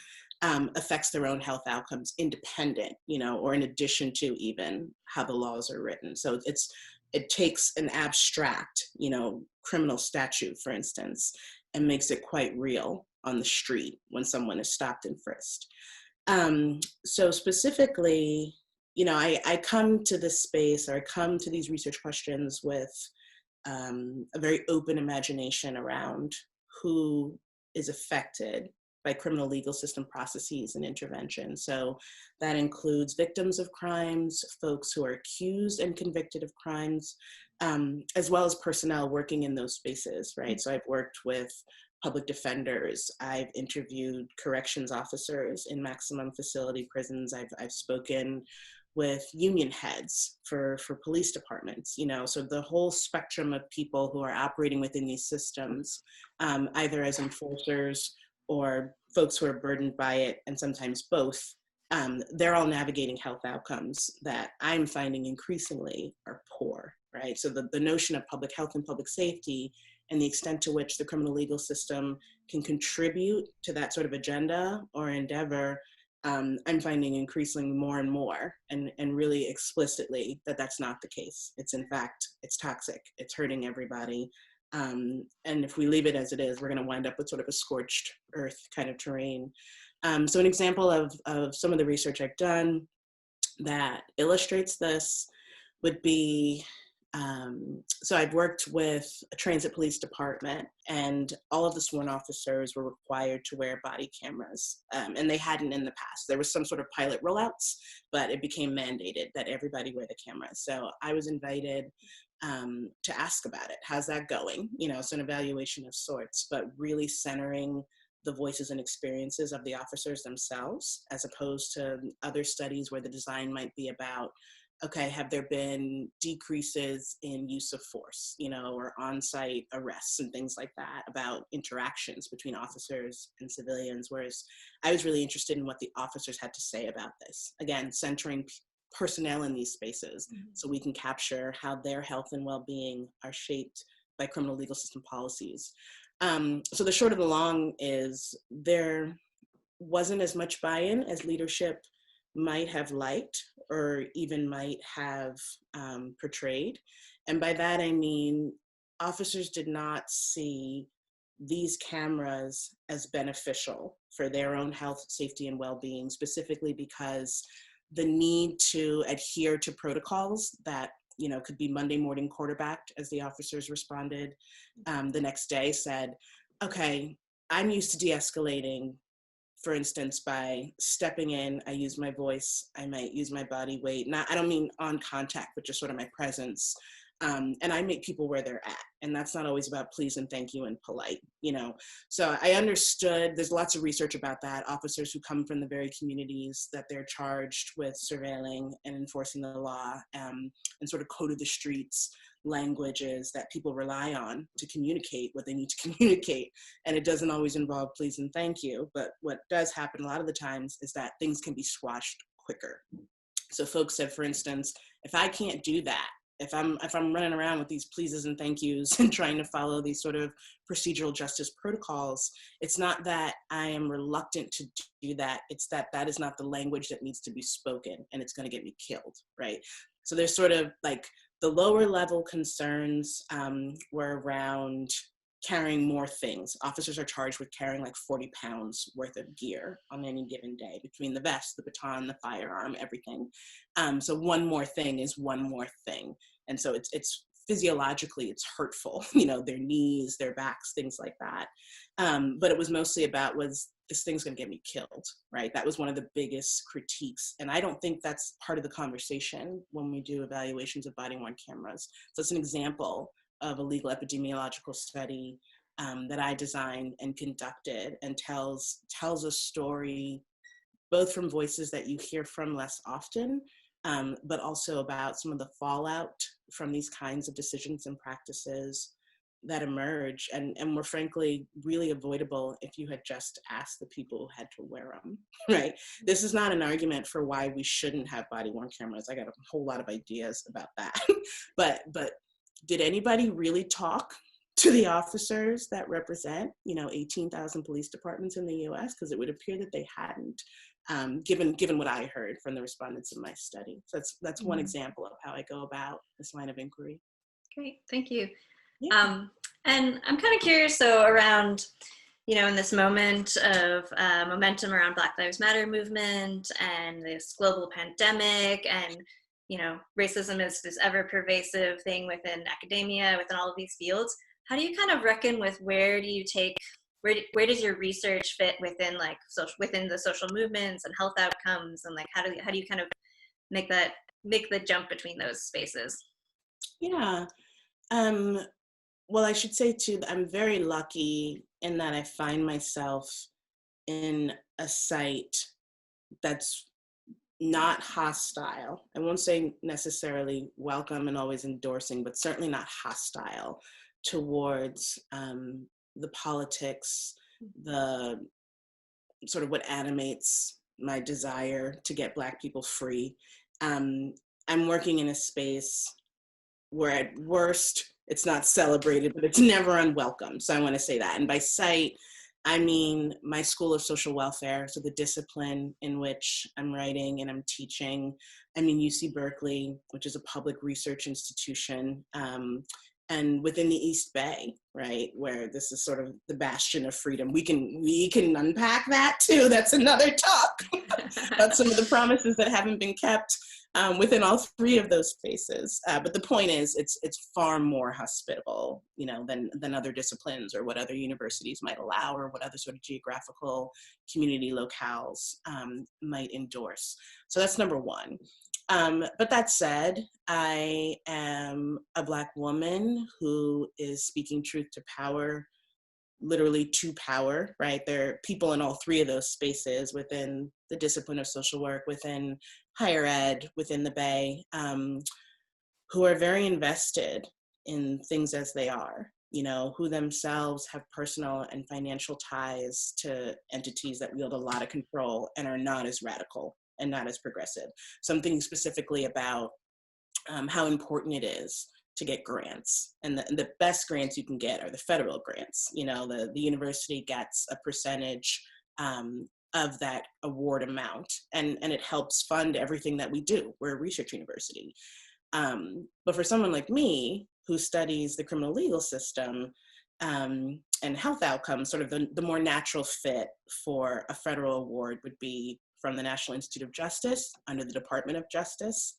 affects their own health outcomes independent, you know, or in addition to even how the laws are written. So it takes an abstract, you know, criminal statute, for instance, and makes it quite real on the street when someone is stopped and frisked. So specifically, you know, I come to this space, or I come to these research questions with a very open imagination around who is affected by criminal legal system processes and intervention. So that includes victims of crimes, folks who are accused and convicted of crimes, as well as personnel working in those spaces, right? So I've worked with public defenders. I've interviewed corrections officers in maximum facility prisons. I've spoken with union heads for police departments, you know, so the whole spectrum of people who are operating within these systems, either as enforcers or folks who are burdened by it, and sometimes both, they're all navigating health outcomes that I'm finding increasingly are poor, right? So the notion of public health and public safety and the extent to which the criminal legal system can contribute to that sort of agenda or endeavor, I'm finding increasingly more and more, and really explicitly that that's not the case. It's in fact, it's toxic, it's hurting everybody. And if we leave it as it is, we're gonna wind up with sort of a scorched earth kind of terrain. So an example of some of the research I've done that illustrates this would be, so I've worked with a transit police department, and all of the sworn officers were required to wear body cameras, and they hadn't in the past. There was some sort of pilot rollouts, but it became mandated that everybody wear the cameras. So I was invited to ask about it. How's that going? You know, so an evaluation of sorts, but really centering the voices and experiences of the officers themselves, as opposed to other studies where the design might be about, okay, have there been decreases in use of force, you know, or on-site arrests and things like that, about interactions between officers and civilians, whereas I was really interested in what the officers had to say about this. Again, centering personnel in these spaces, so we can capture how their health and well-being are shaped by criminal legal system policies. So the short of the long is there wasn't as much buy-in as leadership might have liked or even might have portrayed. And by that I mean officers did not see these cameras as beneficial for their own health, safety, and well-being, specifically because the need to adhere to protocols that, you know, could be Monday morning quarterbacked, as the officers responded the next day, said, okay, I'm used to de-escalating, for instance, by stepping in. I use my voice, I might use my body weight. I don't mean on contact, but just sort of my presence. And I meet people where they're at. And that's not always about please and thank you and polite, you know. So I understood, there's lots of research about that. Officers who come from the very communities that they're charged with surveilling and enforcing the law, and sort of code of the streets languages that people rely on to communicate what they need to communicate. And it doesn't always involve please and thank you, but what does happen a lot of the times is that things can be squashed quicker. So folks said, for instance, if I can't do that, if I'm running around with these pleases and thank yous and trying to follow these sort of procedural justice protocols, it's not that I am reluctant to do that, it's that that is not the language that needs to be spoken, and it's going to get me killed, right? So there's sort of like the lower level concerns were around carrying more things. Officers are charged with carrying like 40 pounds worth of gear on any given day, between the vest, the baton, the firearm, everything. So one more thing is one more thing. And so it's physiologically, it's hurtful, you know, their knees, their backs, things like that. But it was mostly about, was this thing's gonna get me killed, right? That was one of the biggest critiques. And I don't think that's part of the conversation when we do evaluations of body-worn cameras. So it's an example of a legal epidemiological study that I designed and conducted, and tells a story both from voices that you hear from less often, but also about some of the fallout from these kinds of decisions and practices that emerge, and were frankly really avoidable if you had just asked the people who had to wear them, right? This is not an argument for why we shouldn't have body-worn cameras. I got a whole lot of ideas about that, but did anybody really talk to the officers that represent, you know, 18,000 police departments in the US? Because it would appear that they hadn't, given what I heard from the respondents in my study. So that's one example of how I go about this line of inquiry. Great, thank you. Yeah. And I'm kind of curious, so around, you know, in this moment of momentum around Black Lives Matter movement and this global pandemic, and, you know, racism is this ever pervasive thing within academia, within all of these fields. How do you kind of reckon with where does your research fit within like within the social movements and health outcomes, and like how do you kind of make the jump between those spaces? Yeah. Well, I should say too, that I'm very lucky in that I find myself in a site that's not hostile. I won't say necessarily welcome and always endorsing, but certainly not hostile towards the politics, the sort of what animates my desire to get Black people free. I'm working in a space where at worst, it's not celebrated, but it's never unwelcome. So I want to say that. And by site, I mean my School of Social Welfare, so the discipline in which I'm writing and I'm teaching. I mean UC Berkeley, which is a public research institution, and within the East Bay, right, where this is sort of the bastion of freedom. We can unpack that too. That's another talk about some of the promises that haven't been kept within all three of those spaces. But the point is, it's far more hospitable, you know, than other disciplines or what other universities might allow or what other sort of geographical community locales might endorse. So that's number one. But that said, I am a Black woman who is speaking truth to power, literally to power, right? There are people in all three of those spaces within the discipline of social work, within higher ed, within the Bay, who are very invested in things as they are, you know, who themselves have personal and financial ties to entities that wield a lot of control and are not as radical and not as progressive. So I'm thinking specifically about how important it is to get grants. And the best grants you can get are the federal grants. You know, the university gets a percentage of that award amount, and it helps fund everything that we do. We're a research university. But for someone like me, who studies the criminal legal system and health outcomes, sort of the more natural fit for a federal award would be from the National Institute of Justice under the Department of Justice.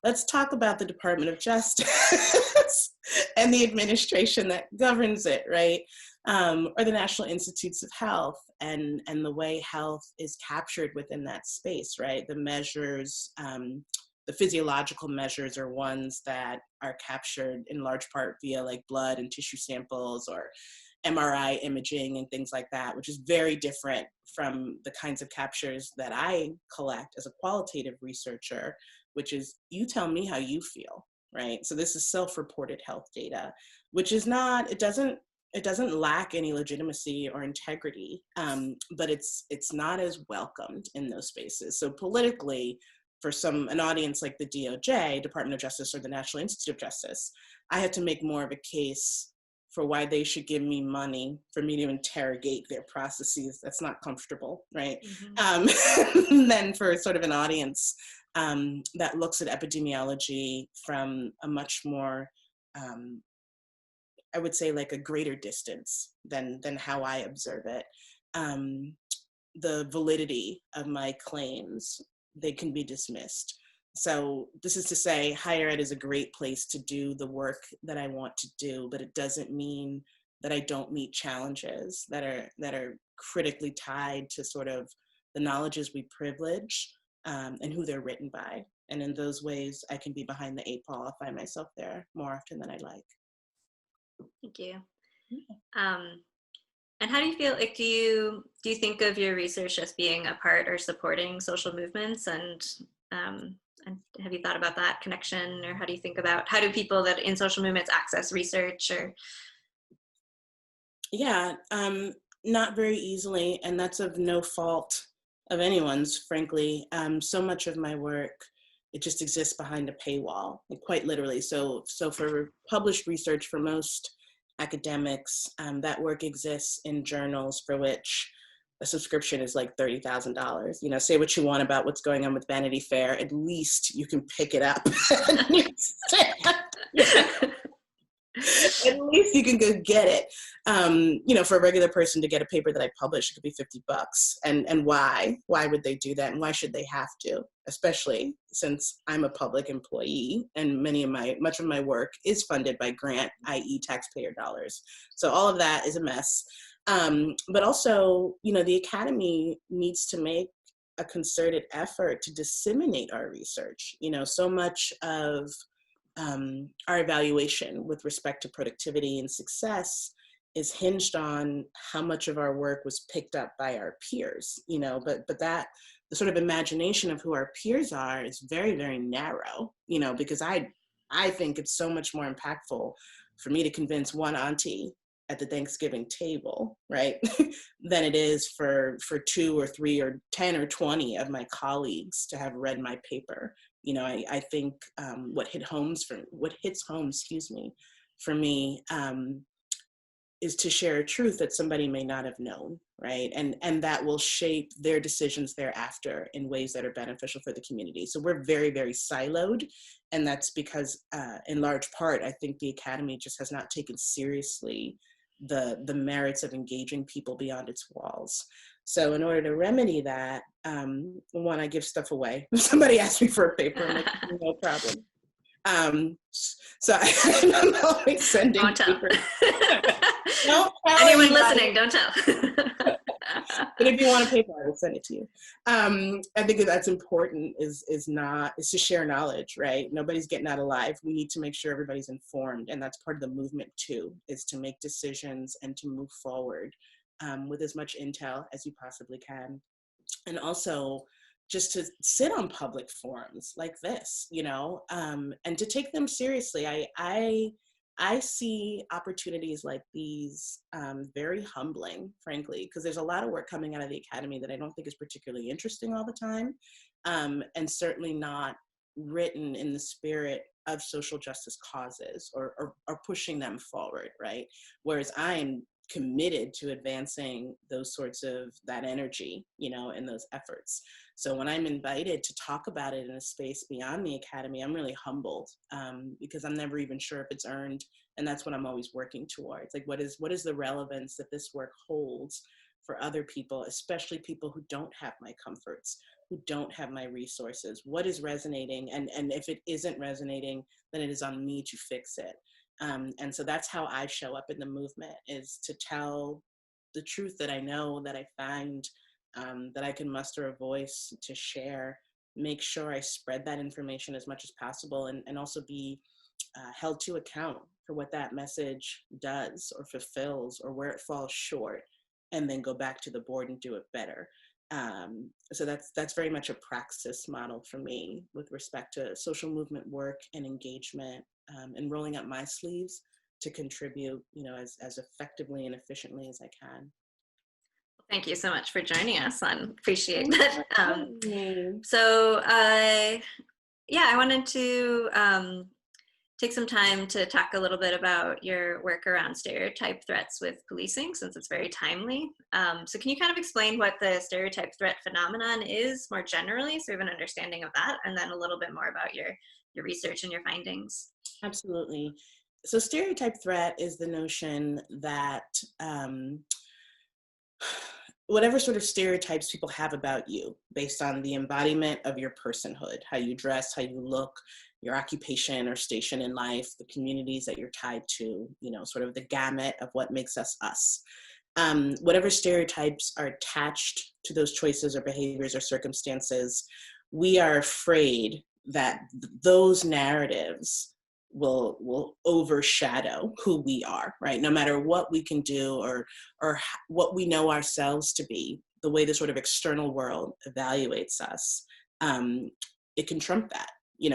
Let's talk about the Department of Justice and the administration that governs it, right? Or the National Institutes of Health and the way health is captured within that space, right? The measures, the physiological measures are ones that are captured in large part via like blood and tissue samples or MRI imaging and things like that, which is very different from the kinds of captures that I collect as a qualitative researcher, which is you tell me how you feel, right? So this is self-reported health data, which is not, it doesn't lack any legitimacy or integrity, but it's not as welcomed in those spaces. So politically, for an audience like the DOJ, Department of Justice, or the National Institute of Justice, I had to make more of a case for why they should give me money for me to interrogate their processes. That's not comfortable, right? Mm-hmm. Than for sort of an audience that looks at epidemiology from a much more, I would say like a greater distance than how I observe it. The validity of my claims, they can be dismissed. So this is to say higher ed is a great place to do the work that I want to do, but it doesn't mean that I don't meet challenges that are critically tied to sort of the knowledges we privilege and who they're written by. And in those ways, I can be behind the 8 ball. I find myself there more often than I'd like. Thank you. And how do you feel, like, do you think of your research as being a part or supporting social movements, and have you thought about that connection, or how do you think about, how do people that in social movements access research? Or yeah, not very easily, and that's of no fault of anyone's, frankly. So much of my work, it just exists behind a paywall, like quite literally. So for published research, for most academics, that work exists in journals for which a subscription is like $30,000. You know, say what you want about what's going on with Vanity Fair, at least you can pick it up. At least you can go get it. You know, for a regular person to get a paper that I publish, it could be $50. And why? Why would they do that? And why should they have to? Especially since I'm a public employee and much of my work is funded by grant, i.e. taxpayer dollars. So all of that is a mess. But also, you know, the academy needs to make a concerted effort to disseminate our research. You know, so much of our evaluation with respect to productivity and success is hinged on how much of our work was picked up by our peers, but that the sort of imagination of who our peers are is very, very narrow, because I think it's so much more impactful for me to convince one auntie at the Thanksgiving table, right, than it is for 2 or 3 or 10 or 20 of my colleagues to have read my paper. I think what hits home, for me, is to share a truth that somebody may not have known, right? And that will shape their decisions thereafter in ways that are beneficial for the community. So we're very, very siloed. And that's because, in large part, I think the Academy just has not taken seriously the merits of engaging people beyond its walls. So in order to remedy that, one, I give stuff away. If somebody asks me for a paper, I'm like, no problem. So I'm always sending papers. Don't tell anyone anybody. Listening, don't tell. But if you want a paper, I will send it to you. I think that's important is to share knowledge, right? Nobody's getting out alive. We need to make sure everybody's informed. And that's part of the movement too, is to make decisions and to move forward with as much intel as you possibly can. And also just to sit on public forums like this, and to take them seriously. I see opportunities like these very humbling, frankly, because there's a lot of work coming out of the Academy that I don't think is particularly interesting all the time, and certainly not written in the spirit of social justice causes or pushing them forward, right? Whereas I am committed to advancing that energy, and those efforts. So when I'm invited to talk about it in a space beyond the Academy, I'm really humbled because I'm never even sure if it's earned. And that's what I'm always working towards. Like, what is the relevance that this work holds for other people, especially people who don't have my comforts, who don't have my resources? What is resonating? And if it isn't resonating, then it is on me to fix it. And so that's how I show up in the movement, is to tell the truth that I know, that I find, that I can muster a voice to share, make sure I spread that information as much as possible, and also be held to account for what that message does or fulfills or where it falls short, and then go back to the board and do it better. So that's very much a praxis model for me with respect to social movement work and engagement, and rolling up my sleeves to contribute, as effectively and efficiently as I can. Thank you so much for joining us. I appreciate that. I wanted to take some time to talk a little bit about your work around stereotype threats with policing, since it's very timely. So can you kind of explain what the stereotype threat phenomenon is more generally, so we have an understanding of that, and then a little bit more about your research and your findings? Absolutely. So stereotype threat is the notion that whatever sort of stereotypes people have about you based on the embodiment of your personhood, how you dress, how you look, your occupation or station in life, the communities that you're tied to, sort of the gamut of what makes us us. Whatever stereotypes are attached to those choices or behaviors or circumstances, we are afraid that those narratives will overshadow who we are, right? No matter what we can do or what we know ourselves to be, the way the sort of external world evaluates us, it can trump that,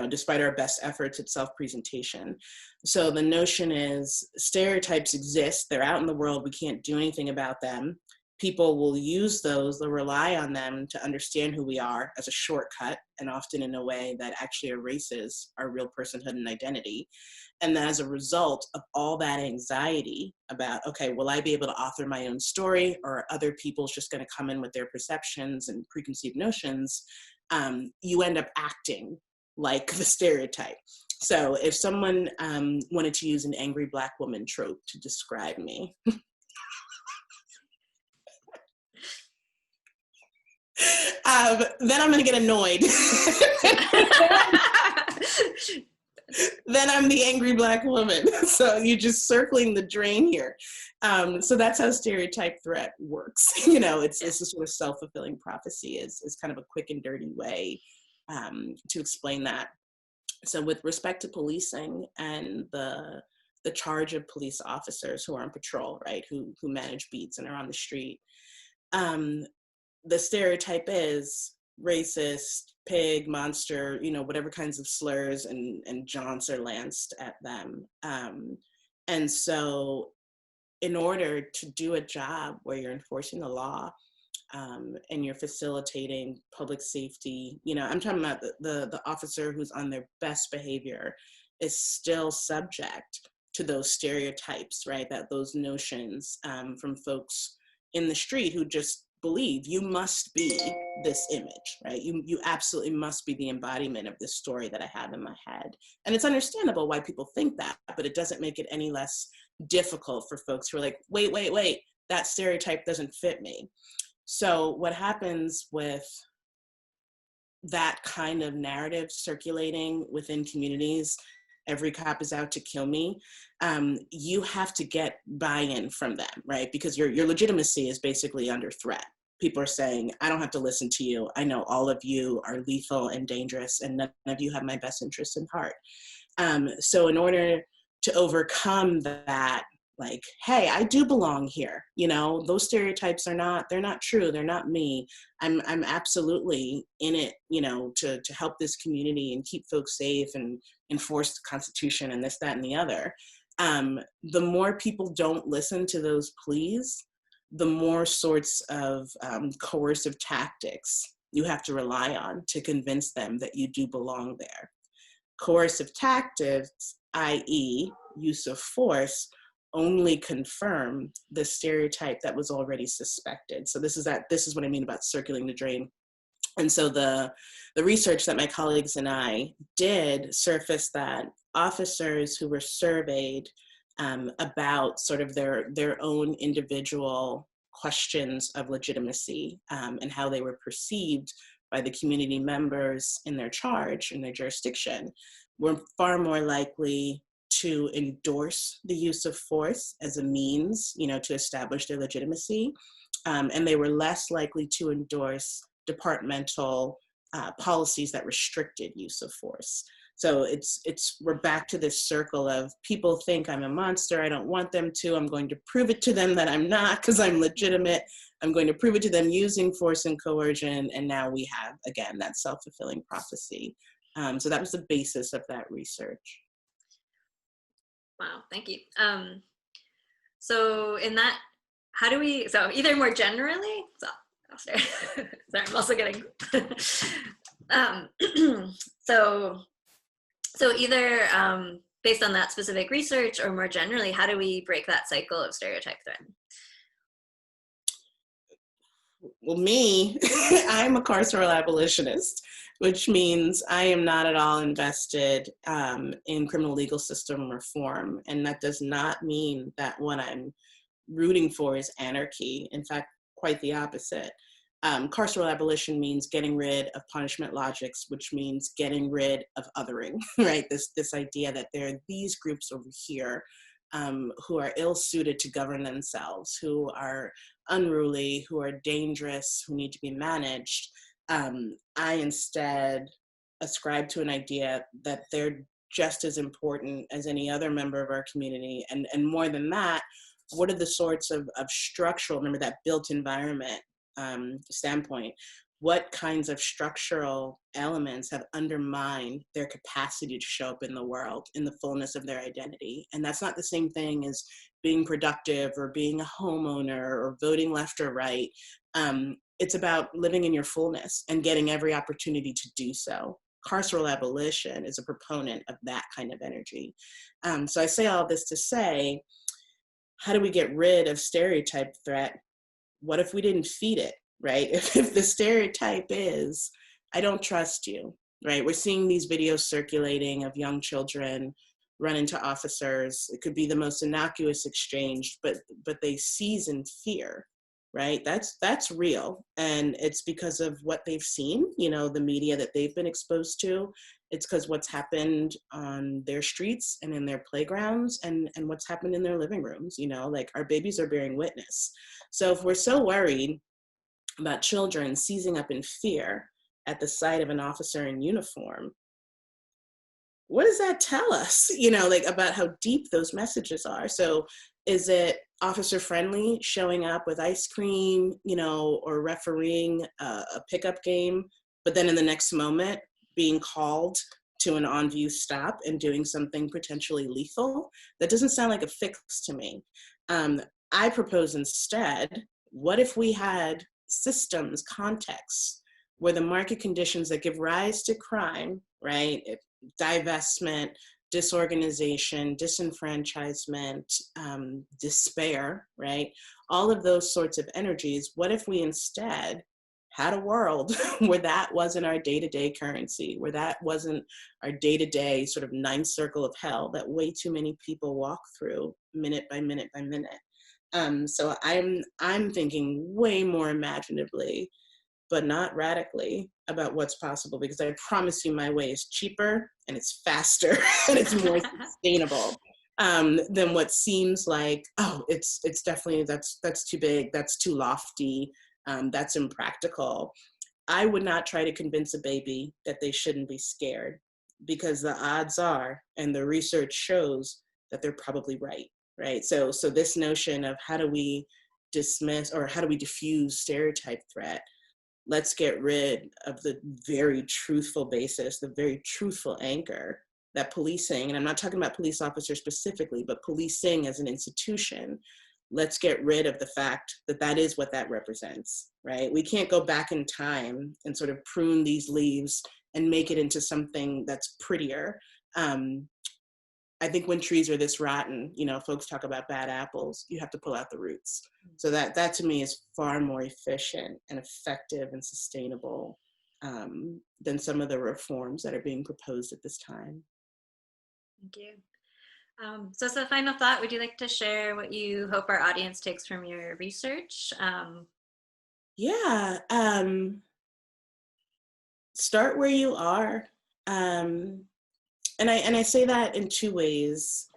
despite our best efforts at self-presentation. So the notion is stereotypes exist, they're out in the world, we can't do anything about them. People will use those, they'll rely on them to understand who we are as a shortcut, and often in a way that actually erases our real personhood and identity. And then as a result of all that anxiety about, okay, will I be able to author my own story, or are other people's just going to come in with their perceptions and preconceived notions, you end up acting like the stereotype. So if someone wanted to use an angry Black woman trope to describe me, then I'm going to get annoyed. Then I'm the angry Black woman. So you're just circling the drain here. So that's how stereotype threat works. It's a sort of self-fulfilling prophecy is kind of a quick and dirty way to explain that. So with respect to policing and the charge of police officers who are on patrol, right, who manage beats and are on the street, the stereotype is racist, pig, monster, whatever kinds of slurs and jaunts are lanced at them. And so in order to do a job where you're enforcing the law, and you're facilitating public safety, I'm talking about the officer who's on their best behavior is still subject to those stereotypes, right? Those notions from folks in the street who just believe you must be this image, right? You absolutely must be the embodiment of this story that I have in my head. And it's understandable why people think that, but it doesn't make it any less difficult for folks who are like, wait, that stereotype doesn't fit me. So what happens with that kind of narrative circulating within communities, every cop is out to kill me, you have to get buy-in from them, right? Because your legitimacy is basically under threat. People are saying, I don't have to listen to you. I know all of you are lethal and dangerous, and none of you have my best interests in heart. So in order to overcome that, like, hey, I do belong here. Those stereotypes they're not true. They're not me. I'm absolutely in it, to help this community and keep folks safe and enforce the Constitution and this, that, and the other. The more people don't listen to those pleas, the more sorts of coercive tactics you have to rely on to convince them that you do belong there. Coercive tactics, i.e. use of force, only confirm the stereotype that was already suspected. So this is what I mean about circulating the drain. And so the research that my colleagues and I did surfaced that officers who were surveyed about sort of their own individual questions of legitimacy and how they were perceived by the community members in their charge, in their jurisdiction, were far more likely to endorse the use of force as a means, to establish their legitimacy. And they were less likely to endorse departmental policies that restricted use of force. So we're back to this circle of people think I'm a monster. I don't want them to. I'm going to prove it to them that I'm not because I'm legitimate. I'm going to prove it to them using force and coercion. And now we have, again, that self-fulfilling prophecy. So that was the basis of that research. Wow, thank you. So in that, how do we, so either more generally, sorry, I'm also getting, so either based on that specific research or more generally, how do we break that cycle of stereotype threat? Well, me, I'm a carceral abolitionist, which means I am not at all invested in criminal legal system reform. And that does not mean that what I'm rooting for is anarchy. In fact, quite the opposite. Carceral abolition means getting rid of punishment logics, which means getting rid of othering, right? This idea that there are these groups over here who are ill-suited to govern themselves, who are unruly, who are dangerous, who need to be managed. I instead ascribe to an idea that they're just as important as any other member of our community. And more than that, what are the sorts of structural, remember that built environment standpoint, what kinds of structural elements have undermined their capacity to show up in the world in the fullness of their identity? And that's not the same thing as being productive or being a homeowner or voting left or right. It's about living in your fullness and getting every opportunity to do so. Carceral abolition is a proponent of that kind of energy. So I say all this to say, how do we get rid of stereotype threat? What if we didn't feed it, right? If the stereotype is, I don't trust you, right? We're seeing these videos circulating of young children run into officers. It could be the most innocuous exchange, but they seize in fear, right? That's real. And it's because of what they've seen, the media that they've been exposed to. It's because what's happened on their streets and in their playgrounds and what's happened in their living rooms, like our babies are bearing witness. So if we're so worried about children seizing up in fear at the sight of an officer in uniform, what does that tell us, like about how deep those messages are? So is it officer friendly, showing up with ice cream, or refereeing a pickup game, but then in the next moment being called to an on-view stop and doing something potentially lethal? That doesn't sound like a fix to me. I propose instead, what if we had systems, contexts, where the market conditions that give rise to crime, right, divestment, disorganization, disenfranchisement, despair, right, all of those sorts of energies, what if we instead had a world where that wasn't our day-to-day currency, where that wasn't our day-to-day sort of ninth circle of hell that way too many people walk through minute by minute by minute. So I'm thinking way more imaginatively, but not radically, about what's possible, because I promise you my way is cheaper and it's faster and it's more sustainable than what seems like, oh, it's definitely, that's too big, that's too lofty, that's impractical. I would not try to convince a baby that they shouldn't be scared, because the odds are, and the research shows, that they're probably right? So this notion of how do we dismiss, or how do we diffuse stereotype threat? Let's get rid of the very truthful basis, the very truthful anchor that policing, and I'm not talking about police officers specifically, but policing as an institution, let's get rid of the fact that that is what that represents, right? We can't go back in time and sort of prune these leaves and make it into something that's prettier. I think when trees are this rotten, folks talk about bad apples, you have to pull out the roots. So that to me is far more efficient and effective and sustainable than some of the reforms that are being proposed at this time. Thank you. So as a final thought, would you like to share what you hope our audience takes from your research? Yeah, start where you are. And I say that in two ways.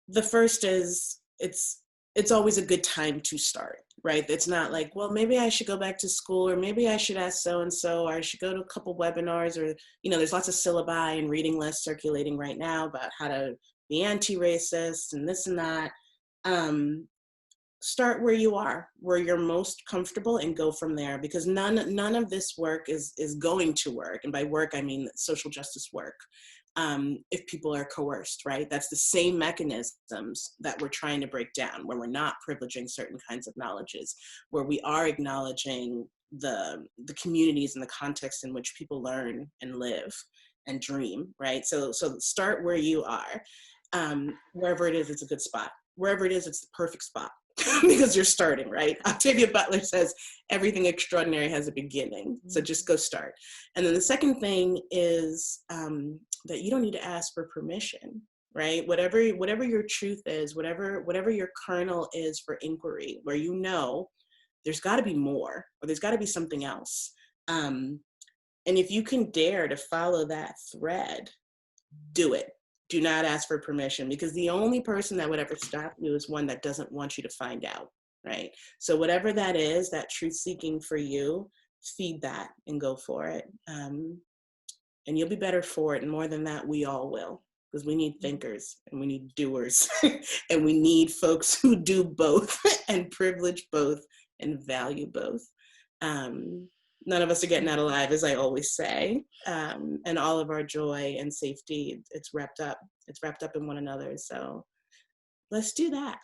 The first is it's always a good time to start, right? It's not like, well, maybe I should go back to school, or maybe I should ask so-and-so, or I should go to a couple webinars, or, there's lots of syllabi and reading lists circulating right now about how to be anti-racist and this and that. Start where you are, where you're most comfortable, and go from there, because none of this work is going to work. And by work, I mean social justice work. If people are coerced, right? That's the same mechanisms that we're trying to break down, where we're not privileging certain kinds of knowledges, where we are acknowledging the communities and the context in which people learn and live and dream, right? So start where you are. Wherever it is, it's a good spot. Wherever it is, it's the perfect spot. Because you're starting, right? Octavia Butler says everything extraordinary has a beginning. So just go start. And then the second thing is that you don't need to ask for permission, right? Whatever your truth is, whatever your kernel is for inquiry, where there's got to be more, or there's got to be something else. And if you can dare to follow that thread, do it. Do not ask for permission, because the only person that would ever stop you is one that doesn't want you to find out, right? So whatever that is, that truth seeking for you, feed that and go for it. And you'll be better for it. And more than that, we all will, because we need thinkers and we need doers and we need folks who do both and privilege both and value both. None of us are getting out alive, as I always say, and all of our joy and safety, it's wrapped up in one another. So let's do that.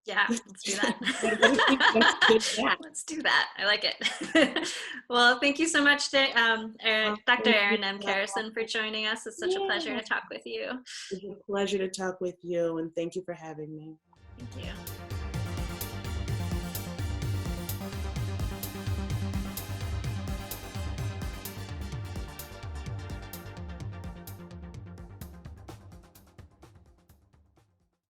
Yeah, let's do that. Let's do that. I like it. Well, thank you so much, Dr. Erin M. Kerrison, for joining us. It's such a pleasure to talk with you. It's a pleasure to talk with you, and thank you for having me. Thank you.